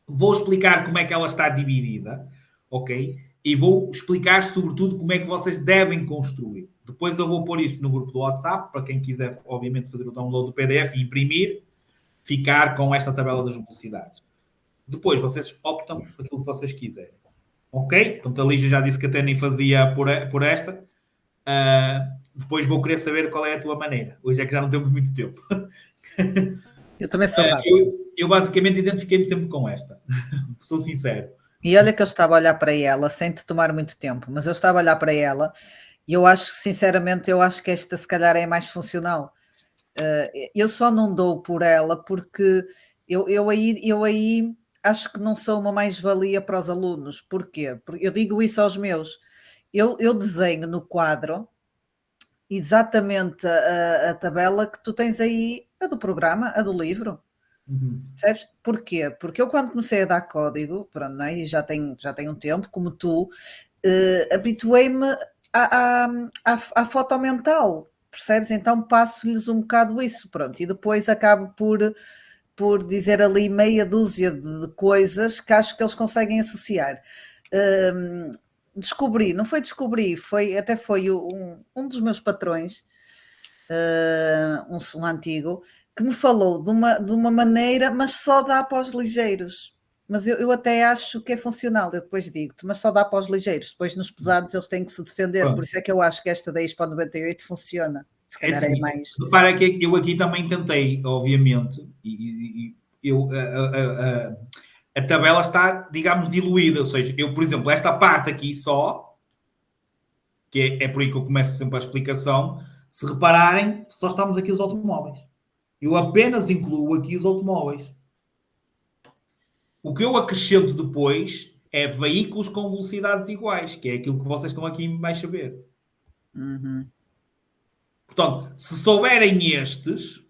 Vou explicar como é que ela está dividida, ok? E vou explicar, sobretudo, como é que vocês devem construir. Depois eu vou pôr isto no grupo do WhatsApp, para quem quiser, obviamente, fazer o download do PDF e imprimir, ficar com esta tabela das velocidades. Depois vocês optam por aquilo que vocês quiserem. Ok? Portanto, a Lígia já disse que até nem fazia por esta. Depois vou querer saber qual é a tua maneira. Hoje é que já não temos muito tempo. Eu também sou rápido. Eu basicamente identifiquei-me sempre com esta. Sou sincero. E olha que eu estava a olhar para ela, sem te tomar muito tempo, mas eu estava a olhar para ela e eu acho, sinceramente, eu acho que esta se calhar é mais funcional. Eu só não dou por ela porque eu aí acho que não sou uma mais-valia para os alunos. Porquê? Porque eu digo isso aos meus. Eu desenho no quadro exatamente a tabela que tu tens aí, a do programa, a do livro. Percebes? Porquê? Porque eu quando comecei a dar código, pronto, não é? E já tenho um tempo, como tu, habituei-me à foto mental, percebes? Então passo-lhes um bocado isso, pronto, e depois acabo por dizer ali meia dúzia de coisas que acho que eles conseguem associar. Descobri, não foi descobrir, até foi um dos meus patrões, um antigo, que me falou de uma maneira, mas só dá para os ligeiros. Mas eu até acho que é funcional, eu depois digo-te, mas só dá para os ligeiros, depois nos pesados eles têm que se defender, Pronto. por isso é que eu acho que esta da Expo 98 funciona. Se calhar é assim, mais. Repara que eu aqui também tentei, obviamente, a tabela está, digamos, diluída. Ou seja, eu, por exemplo, esta parte aqui só, que é por aí que eu começo sempre a explicação, se repararem, só estamos aqui os automóveis. Eu apenas incluo aqui os automóveis. O que eu acrescento depois é veículos com velocidades iguais, que é aquilo que vocês estão aqui mais a ver. Portanto, se souberem estes,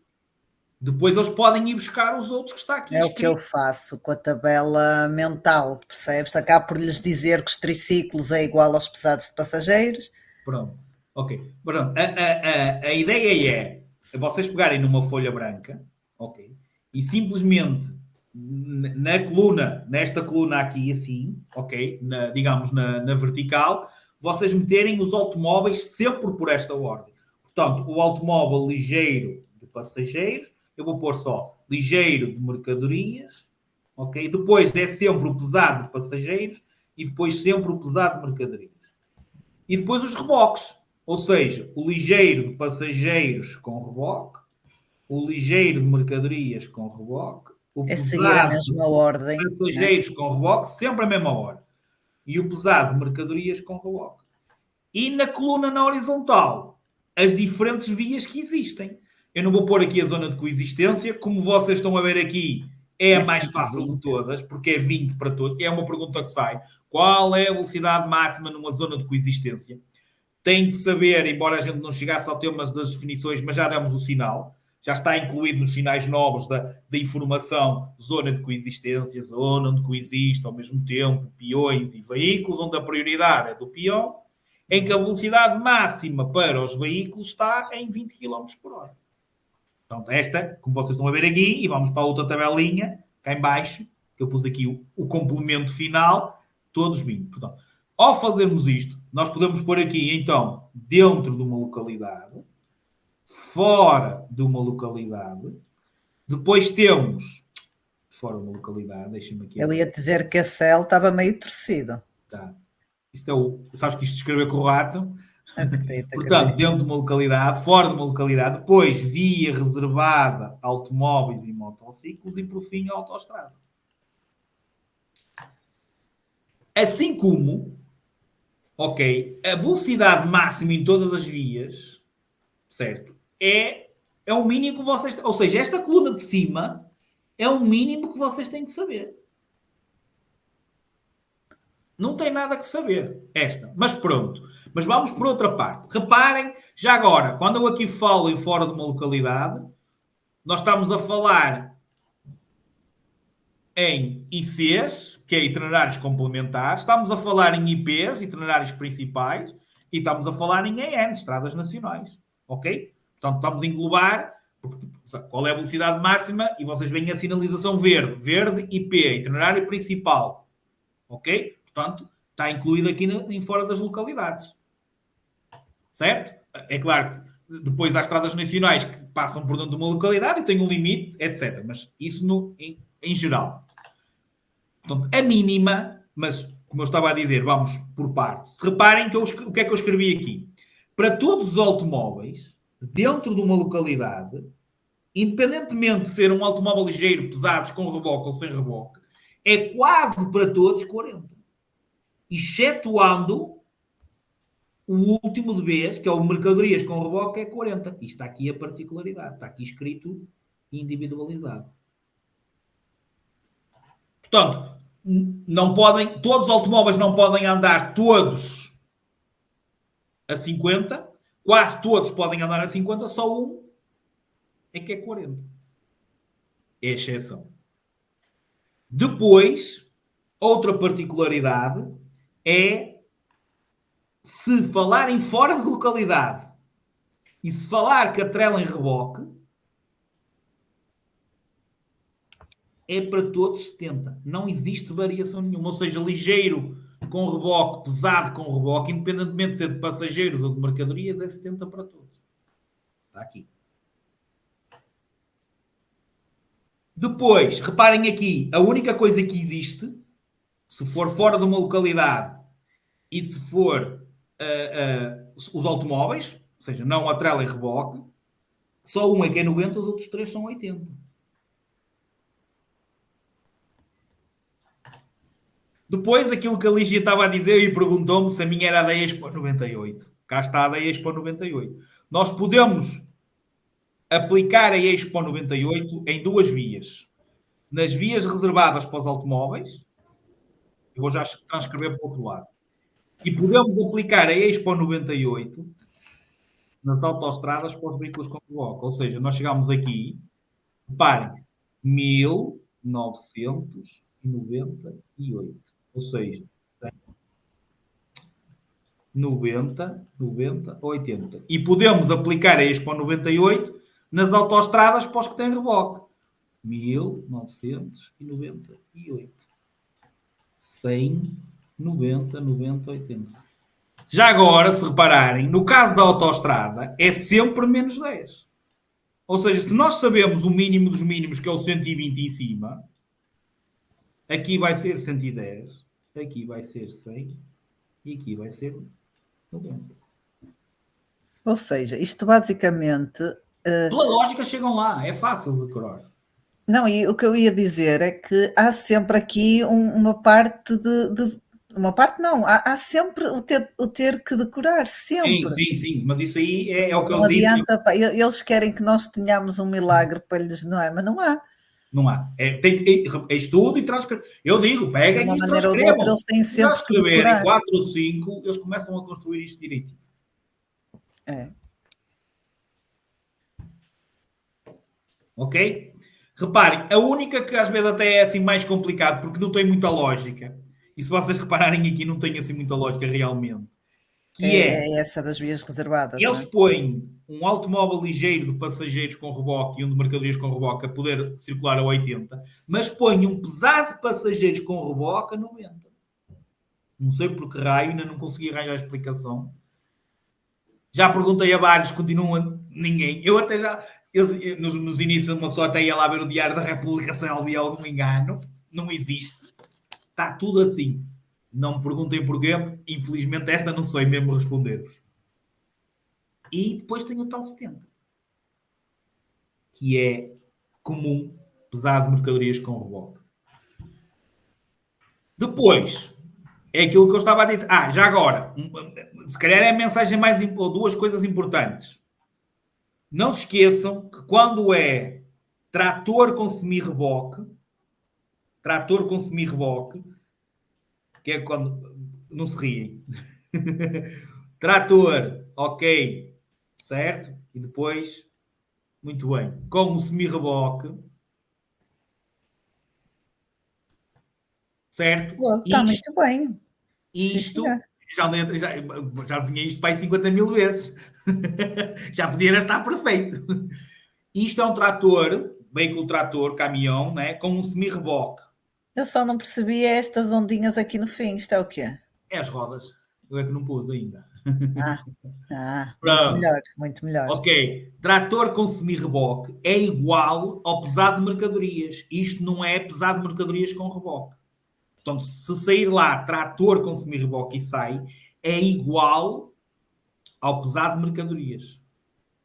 depois eles podem ir buscar os outros que está aqui. É o que eu faço com a tabela mental, percebes? Acabo por lhes dizer que os triciclos é igual aos pesados de passageiros. Pronto. Ok. Pronto. A ideia é vocês pegarem numa folha branca, ok? E simplesmente nesta coluna aqui, assim, ok? Digamos na vertical, vocês meterem os automóveis sempre por esta ordem. Portanto, o automóvel ligeiro de passageiros, eu vou pôr só ligeiro de mercadorias, ok? Depois é sempre o pesado de passageiros e depois sempre o pesado de mercadorias. E depois os reboques, ou seja, o ligeiro de passageiros com reboque, o ligeiro de mercadorias com reboque, o É seguir a pesado mesma ordem, de passageiros com reboque, sempre a mesma hora, e o pesado de mercadorias com reboque. E na coluna na horizontal, as diferentes vias que existem. Eu não vou pôr aqui a zona de coexistência, como vocês estão a ver aqui, é a mais fácil de todas, porque é 20 para todos. É uma pergunta que sai. Qual é a velocidade máxima numa zona de coexistência? Tem que saber, embora a gente não chegasse ao tema das definições, mas já demos o sinal. Já está incluído nos sinais novos da informação zona de coexistência, zona onde coexiste ao mesmo tempo peões e veículos, onde a prioridade é do peão, em que a velocidade máxima para os veículos está em 20 km por hora. Portanto, esta, como vocês estão a ver aqui, e vamos para a outra tabelinha, cá em baixo, que eu pus aqui o complemento final, todos 20. Portanto, ao fazermos isto, nós podemos pôr aqui, então, dentro de uma localidade, fora de uma localidade, depois temos, fora de uma localidade, deixa-me aqui... Eu ia dizer que a céu estava meio torcido. Tá. Isto é sabes que isto escrever com o rato... Acredito. Portanto, dentro de uma localidade, fora de uma localidade, depois via reservada a automóveis e motociclos e, por fim, a autoestrada. Assim como, ok, a velocidade máxima em todas as vias, certo, é o mínimo que vocês... Ou seja, esta coluna de cima é o mínimo que vocês têm de saber. Não tem nada que saber, esta. Mas pronto. Mas vamos por outra parte. Reparem, já agora, quando eu aqui falo em fora de uma localidade, nós estamos a falar em ICs, que é itinerários complementares, estamos a falar em IPs, itinerários principais, e estamos a falar em EN, estradas nacionais. Ok? Portanto, estamos a englobar qual é a velocidade máxima e vocês veem a sinalização verde. Verde, IP, itinerário principal. Ok? Portanto, está incluído aqui em fora das localidades. Certo? É claro que depois há estradas nacionais que passam por dentro de uma localidade e têm um limite, etc. Mas isso em geral. Portanto, a mínima, mas como eu estava a dizer, vamos por partes. Reparem que o que é que eu escrevi aqui? Para todos os automóveis, dentro de uma localidade, independentemente de ser um automóvel ligeiro, pesado, com reboque ou sem reboque, é quase para todos 40. Excetuando o último de vez, que é o mercadorias com reboque, é 40. Isto está aqui a particularidade. Está aqui escrito individualizado. Portanto, todos os automóveis não podem andar todos a 50. Quase todos podem andar a 50. Só um é que é 40. É exceção. Depois, outra particularidade é se falarem fora de localidade e se falar que atrela em reboque, é para todos 70. Não existe variação nenhuma. Ou seja, ligeiro com reboque, pesado com reboque, independentemente de ser de passageiros ou de mercadorias, é 70 para todos. Está aqui. Depois, reparem aqui, a única coisa que existe, se for fora de uma localidade e se for os automóveis, ou seja, não a trela e reboque, só um é que é 90, os outros 3 são 80. Depois, aquilo que a Lígia estava a dizer e perguntou-me se a minha era a da Expo 98. Cá está a da Expo 98. Nós podemos aplicar a Expo 98 em duas vias. Nas vias reservadas para os automóveis, eu vou já transcrever para o outro lado. E podemos aplicar a Expo 98 nas autoestradas para os veículos com reboque. Ou seja, nós chegamos aqui, reparem, 1998. Ou seja, 90, 80. E podemos aplicar a Expo 98 nas autoestradas para os que têm reboque. 1998. 100, 90, 80. Já agora, se repararem, no caso da autoestrada, é sempre menos 10. Ou seja, se nós sabemos o mínimo dos mínimos, que é o 120 em cima, aqui vai ser 110, aqui vai ser 100 e aqui vai ser 90. Ou seja, isto basicamente... Pela lógica chegam lá, é fácil de decorar. Não, e o que eu ia dizer é que há sempre aqui uma parte uma parte não, há sempre o ter que decorar, sempre. Sim, mas isso aí é o que não eles dizem. Adianta, eles querem que nós tenhamos um milagre para lhes, não é? Mas não há. Não há. É estudo e transcrever. Eu digo, De peguem uma e maneira ou de outra, transcrevam. eles têm Se sempre que transcreverem decorar. 4 ou 5, eles começam a construir isto direitinho. É. Ok? Reparem, a única que às vezes até é assim mais complicado, porque não tem muita lógica, e se vocês repararem aqui, não tem assim muita lógica realmente, que é, É essa das vias reservadas, não eles é? põem um automóvel ligeiro de passageiros com reboque e um de mercadorias com reboque a poder circular a 80, mas põem um pesado de passageiros com reboque a 90. Não sei por que raio, ainda não consegui arranjar a explicação. Já perguntei a vários, continua ninguém. Eu até já, nos inícios, uma pessoa até ia lá ver o Diário da República sem havia algum engano. Não existe. Está tudo assim. Não me perguntem porquê, infelizmente esta não sei mesmo responder-vos. E depois tem o tal 70, que é comum, pesado de mercadorias com reboque. Depois, é aquilo que eu estava a dizer. Já agora, se calhar é a mensagem mais, ou duas coisas importantes. Não se esqueçam que quando é trator com semi-reboque, que é quando. Não se riem. Trator, ok, certo? E depois, muito bem, com o semi-reboque, certo? Está muito bem. Sim, Isto senhor. já desenhei isto para aí 50 mil vezes. Já podia estar perfeito. Isto é um trator, veículo trator, caminhão, né, com um semi-reboque. Eu só não percebi estas ondinhas aqui no fim. Isto é o quê? É as rodas. Eu é que não pus ainda. Muito Pronto. melhor, muito melhor. Ok. Trator com semi-reboque é igual ao pesado de mercadorias. Isto não é pesado de mercadorias com reboque. Portanto, se sair lá trator com semi-reboque e sai, é igual ao pesado de mercadorias.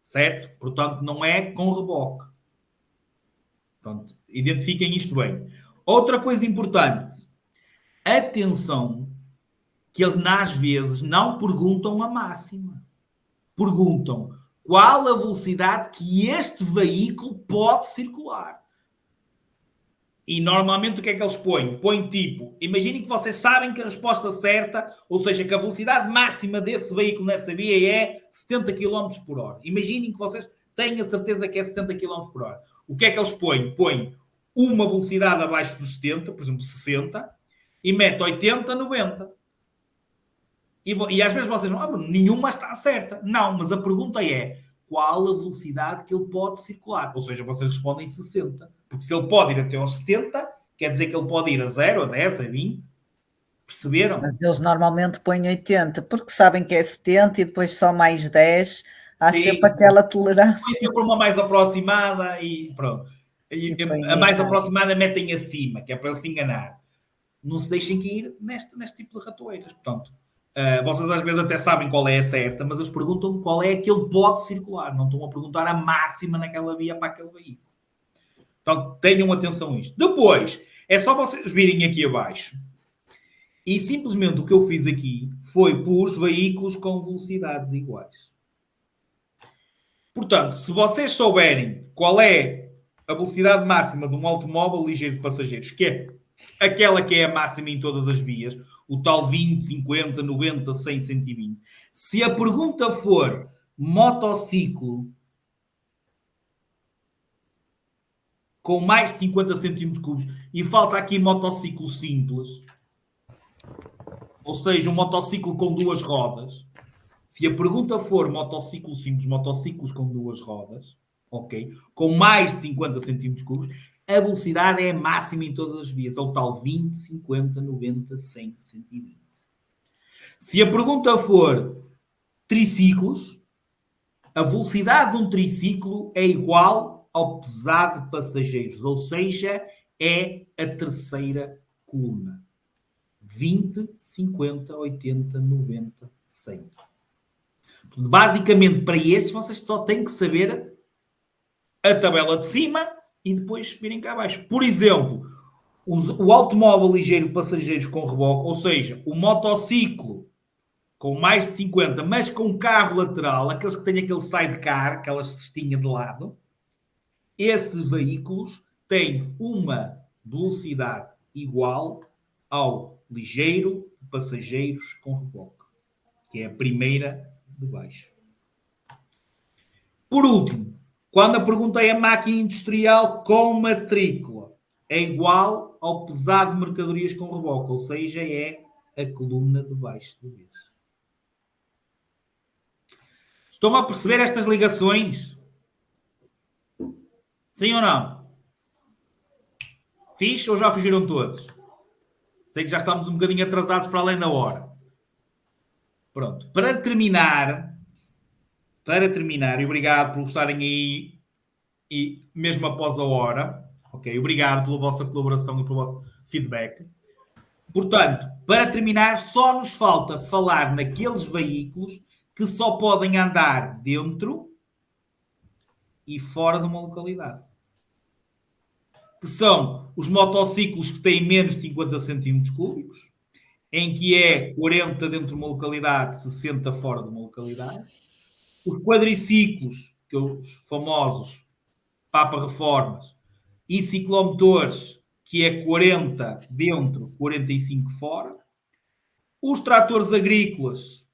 Certo? Portanto, não é com reboque. Pronto. Identifiquem isto bem. Outra coisa importante. Atenção que eles, às vezes, não perguntam a máxima. Perguntam qual a velocidade que este veículo pode circular. E normalmente o que é que eles põem? Põem tipo, imaginem que vocês sabem que a resposta certa, ou seja, que a velocidade máxima desse veículo nessa via é 70 km por hora. Imaginem que vocês têm a certeza que é 70 km por hora. O que é que eles põem? Põem uma velocidade abaixo dos 70, por exemplo 60, e mete 80, 90. E às vezes vocês vão, nenhuma está certa. Não, mas a pergunta é, qual a velocidade que ele pode circular? Ou seja, vocês respondem 60. Porque se ele pode ir até aos 70, quer dizer que ele pode ir a 0, a 10, a 20. Perceberam? Mas eles normalmente põem 80, porque sabem que é 70 e depois só mais 10. Há sempre Sim. aquela Põe tolerância. sempre uma mais aproximada e pronto. E A põem mais errado. aproximada metem acima, que é para ele se enganar. Não se deixem cair neste tipo de ratoeiras. Portanto, vocês às vezes até sabem qual é a certa, mas eles perguntam qual é a que ele pode circular. Não estão a perguntar a máxima naquela via para aquele veículo. Então, tenham atenção a isto. Depois, é só vocês virem aqui abaixo. E simplesmente o que eu fiz aqui foi pus veículos com velocidades iguais. Portanto, se vocês souberem qual é a velocidade máxima de um automóvel ligeiro de passageiros, que é aquela que é a máxima em todas as vias, o tal 20, 50, 90, 100, 120. Se a pergunta for motociclo com mais de 50 centímetros cúbicos e falta aqui motociclo simples, ou seja, um motociclo com duas rodas, se a pergunta for motociclo simples, motociclos com duas rodas, ok, com mais de 50 centímetros cúbicos, a velocidade é máxima em todas as vias, é o tal 20, 50, 90, 100, 120. Se a pergunta for triciclos, a velocidade de um triciclo é igual ao pesado de passageiros, ou seja, é a terceira coluna. 20, 50, 80, 90, 100. Basicamente, para estes, vocês só têm que saber a tabela de cima e depois virem cá abaixo. Por exemplo, o automóvel ligeiro de passageiros com reboque, ou seja, o motociclo com mais de 50, mas com carro lateral, aqueles que têm aquele sidecar, aquela cestinha de lado, esses veículos tem uma velocidade igual ao ligeiro de passageiros com reboque, que é a primeira de baixo. Por último, quando a pergunta é a máquina industrial com matrícula, é igual ao pesado de mercadorias com reboque, ou seja, é a coluna de baixo do vez. Estão a perceber estas ligações? Sim ou não? Fixe ou já fugiram todos? Sei que já estamos um bocadinho atrasados para além da hora. Pronto. Para terminar, e obrigado por estarem aí e mesmo após a hora, ok? Obrigado pela vossa colaboração e pelo vosso feedback. Portanto, para terminar, só nos falta falar naqueles veículos que só podem andar dentro e fora de uma localidade. Que são os motociclos que têm menos de 50 centímetros cúbicos, em que é 40 dentro de uma localidade, 60 fora de uma localidade. Os quadriciclos, que os famosos Papa Reformas, e ciclomotores, que é 40 dentro, 45 fora. Os tratores agrícolas,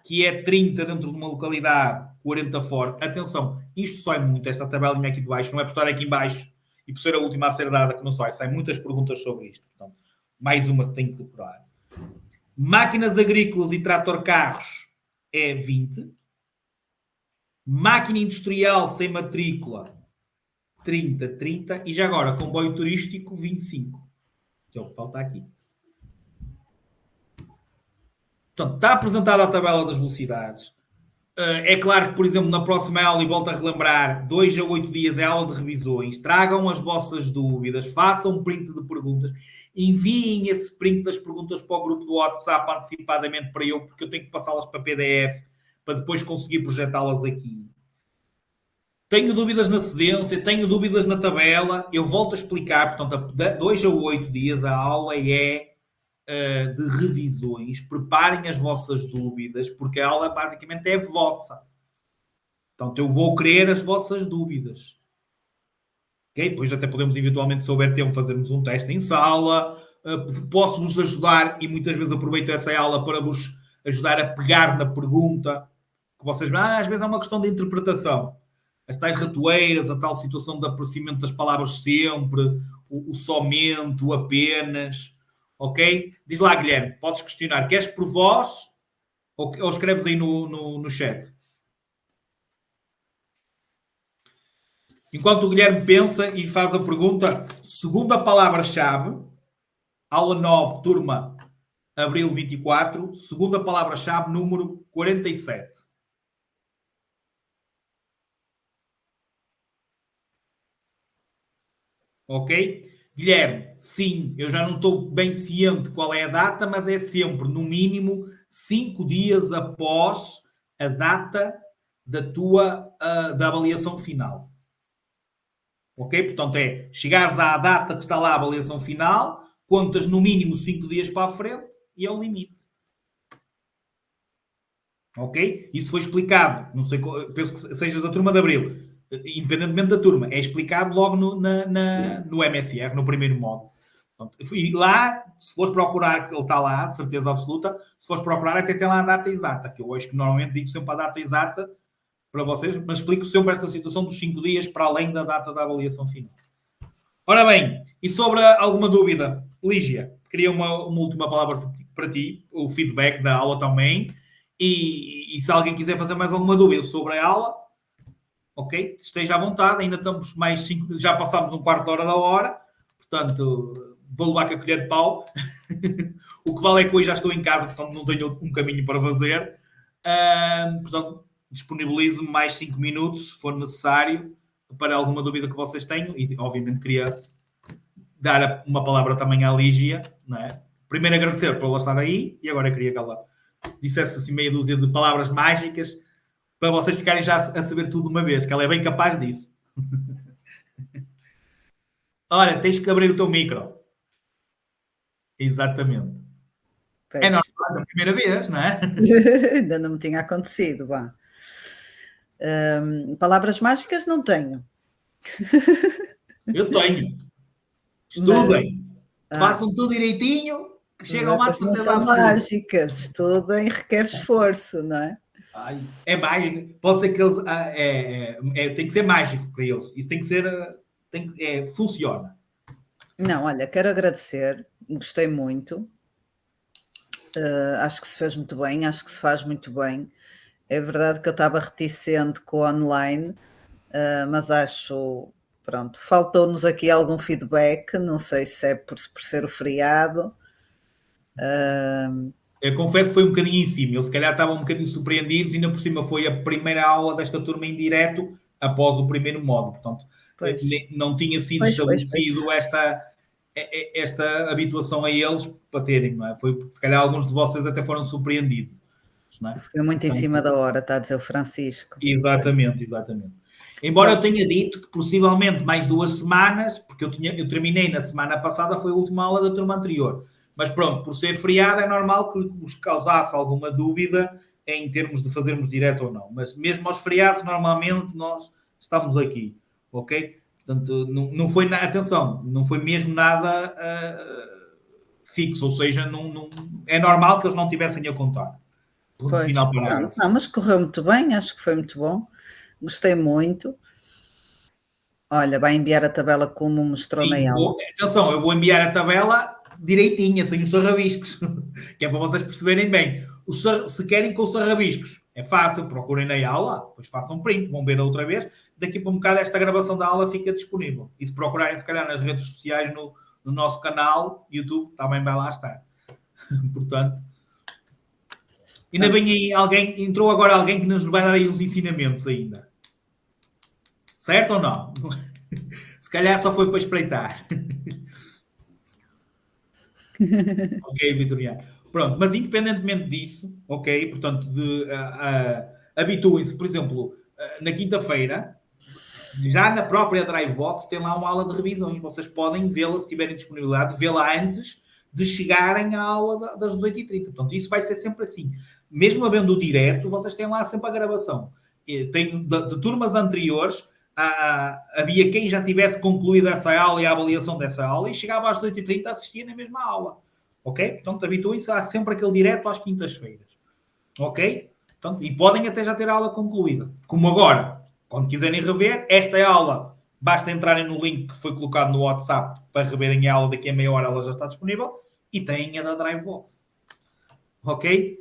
que é 30 dentro de uma localidade, 40 fora. Atenção, isto sai muito, esta tabelinha aqui de baixo, não é por estar aqui em baixo e por ser a última a ser dada que não sai. Saem muitas perguntas sobre isto. Portanto, mais uma que tenho que decorar. Máquinas agrícolas e trator-carros é 20. Máquina industrial sem matrícula, 30. E já agora, comboio turístico, 25. Que é o que falta aqui. Portanto, está apresentada a tabela das velocidades. É claro que, por exemplo, na próxima aula, e volto a relembrar, 2 a 8 dias é aula de revisões. Tragam as vossas dúvidas, façam um print de perguntas, enviem esse print das perguntas para o grupo do WhatsApp antecipadamente para eu, porque eu tenho que passá-las para PDF, para depois conseguir projetá-las aqui. Tenho dúvidas na cedência, tenho dúvidas na tabela, eu volto a explicar. Portanto, 2 a 8 dias a aula é de revisões. Preparem as vossas dúvidas, porque a aula basicamente é vossa. Portanto, eu vou querer as vossas dúvidas. Ok? Depois até podemos, eventualmente, se houver tempo, fazermos um teste em sala. Posso-vos ajudar, e muitas vezes aproveito essa aula para vos ajudar a pegar na pergunta. Que vocês às vezes é uma questão de interpretação. As tais ratoeiras, a tal situação de aparecimento das palavras sempre, o somente, o apenas. Ok? Diz lá, Guilherme, podes questionar. Queres por voz ou escreves aí no chat? Enquanto o Guilherme pensa e faz a pergunta, segunda palavra-chave, aula 9, turma, abril 24, segunda palavra-chave, número 47. Ok? Guilherme, sim, eu já não estou bem ciente qual é a data, mas é sempre, no mínimo, 5 dias após a data da avaliação final. Ok? Portanto, chegares à data que está lá a avaliação final, contas no mínimo 5 dias para a frente e é o limite. Ok? Isso foi explicado, não sei, penso que seja da turma de abril. Independentemente da turma, é explicado logo no MSR, no primeiro módulo. E lá, se fores procurar, ele está lá, de certeza absoluta, se fores procurar, até tem lá a data exata, que eu acho que normalmente digo sempre a data exata para vocês, mas explico sempre esta situação dos 5 dias para além da data da avaliação final. Ora bem, e sobre alguma dúvida, Lígia, queria uma última palavra para ti, o feedback da aula também, e se alguém quiser fazer mais alguma dúvida sobre a aula, ok, esteja à vontade, ainda estamos mais 5, já passámos um quarto de hora da hora, portanto, vou levar com a colher de pau. O que vale é que hoje já estou em casa, portanto não tenho um caminho para fazer. Portanto, disponibilizo-me mais 5 minutos, se for necessário, para alguma dúvida que vocês tenham, e obviamente queria dar uma palavra também à Lígia, não é? Primeiro agradecer por ela estar aí, e agora queria que ela dissesse assim meia dúzia de palavras mágicas, para vocês ficarem já a saber tudo de uma vez, que ela é bem capaz disso. Olha, tens que abrir o teu micro. Exatamente. Pois. É normal, é a primeira vez, não é? Ainda não me tinha acontecido, vá. Palavras mágicas não tenho. Eu tenho. Estudem. Façam tudo direitinho, que chegam lá de Essas não certeza são absoluta. mágicas. Estudem requer esforço, não é? Ai, é mágico. Pode ser que eles. Tem que ser mágico para eles. Isso tem que ser. Funciona. Não, olha, quero agradecer. Gostei muito. Acho que se fez muito bem, acho que se faz muito bem. É verdade que eu estava reticente com o online, mas acho, pronto, faltou-nos aqui algum feedback, não sei se é por ser o feriado. Eu confesso que foi um bocadinho em cima. Eles se calhar estavam um bocadinho surpreendidos e ainda por cima foi a primeira aula desta turma em direto após o primeiro módulo. Portanto, Pois, não tinha sido pois. estabelecido esta habituação a eles para terem, não é? Foi, se calhar alguns de vocês até foram surpreendidos, não é? Foi muito em cima da hora, está a dizer o Francisco. Exatamente. Embora eu tenha dito que possivelmente mais 2 semanas, porque eu terminei na semana passada, foi a última aula da turma anterior. Mas pronto, por ser feriado, é normal que vos causasse alguma dúvida em termos de fazermos direto ou não. Mas mesmo aos feriados, normalmente nós estamos aqui, ok? Portanto, não foi atenção, não foi mesmo nada fixo, ou seja, é normal que eles não tivessem a contar. Ponto final parágrafo. Não, mas correu muito bem, acho que foi muito bom. Gostei muito. Olha, vai enviar a tabela como mostrou na aula. Atenção, eu vou enviar a tabela direitinha, sem os sarrabiscos, que é para vocês perceberem bem. Se querem com os sarrabiscos, é fácil, procurem na aula, depois façam print, vão ver outra vez. Daqui para um bocado esta gravação da aula fica disponível. E se procurarem, se calhar, nas redes sociais, no nosso canal, YouTube, também vai lá estar. Portanto, ainda bem aí entrou agora alguém que nos vai dar aí uns ensinamentos ainda. Certo ou não? Se calhar só foi para espreitar. Ok, Vitoriano. Pronto, mas independentemente disso, ok, portanto, habituem-se, por exemplo, na quinta-feira, já na própria Drivebox tem lá uma aula de revisões. Vocês podem vê-la, se tiverem disponibilidade, vê-la antes de chegarem à aula das 18h30. Portanto, isso vai ser sempre assim. Mesmo havendo o direto, vocês têm lá sempre a gravação. Tem de turmas anteriores, havia quem já tivesse concluído essa aula e a avaliação dessa aula e chegava às 18h30 a assistir na mesma aula. Ok? Portanto, habituem-se a sempre aquele direto às quintas-feiras. Ok? Portanto, e podem até já ter a aula concluída. Como agora, quando quiserem rever, esta aula, basta entrarem no link que foi colocado no WhatsApp para reverem a aula, daqui a meia hora ela já está disponível, e têm a da Drivebox. Ok?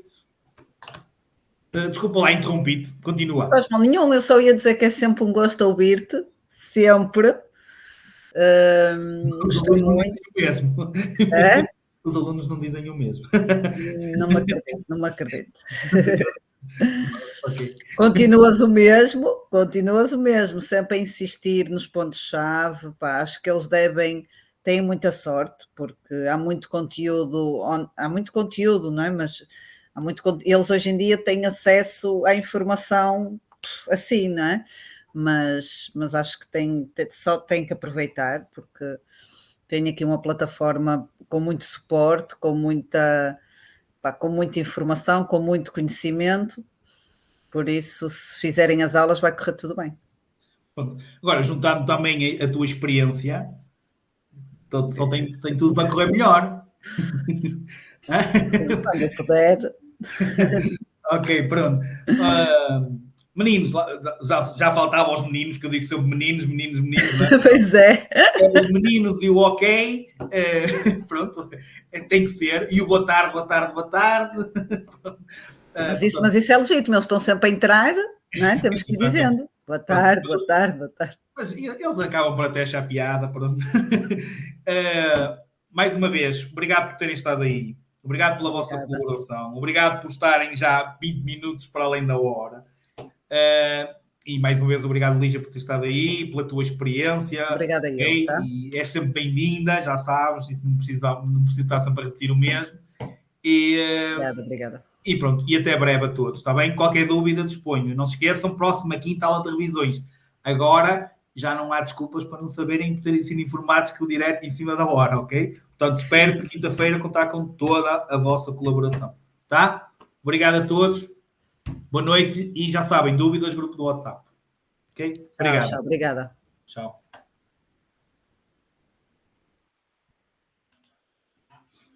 Desculpa lá, interrompi-te. Continua. Não faz mal nenhum, eu só ia dizer que é sempre um gosto ouvir-te, sempre. Gostei muito. Mesmo. É? Os alunos não dizem o mesmo. Não me acredito. Okay. Continuas o mesmo, sempre a insistir nos pontos-chave. Acho que eles têm muita sorte, porque há muito conteúdo, não é? Mas eles hoje em dia têm acesso à informação assim, não é? Mas acho que só têm que aproveitar, porque tem aqui uma plataforma com muito suporte, com muita informação, com muito conhecimento. Por isso, se fizerem as aulas, vai correr tudo bem. Agora, juntando também a tua experiência, só tem tudo para correr melhor. Quando eu puder. Ok, pronto. Meninos, já faltavam os meninos, que eu digo sempre meninos, né? Pois é. Os meninos e o ok, pronto, tem que ser. E o boa tarde. Mas isso é legítimo, eles estão sempre a entrar, não é? Temos que ir dizendo. Boa tarde. Mas eles acabam por até achar piada. Pronto. Mais uma vez, obrigado por terem estado aí. Obrigado pela vossa colaboração. Obrigado por estarem já 20 minutos para além da hora. E mais uma vez, obrigado, Lígia, por ter estado aí, pela tua experiência. Obrigada, okay? Tá? E és sempre bem-vinda, já sabes, isso não precisa estar sempre a repetir o mesmo. Obrigada. E pronto, e até breve a todos, está bem? Qualquer dúvida, disponho. Não se esqueçam, próxima quinta aula de revisões. Agora, já não há desculpas para não saberem, por terem sido informados que o direto é em cima da hora, ok? Portanto, espero que quinta-feira contar com toda a vossa colaboração, tá? Obrigado a todos, boa noite e já sabem, dúvidas, grupo do WhatsApp. Ok? Obrigado. Tchau, obrigada. Tchau.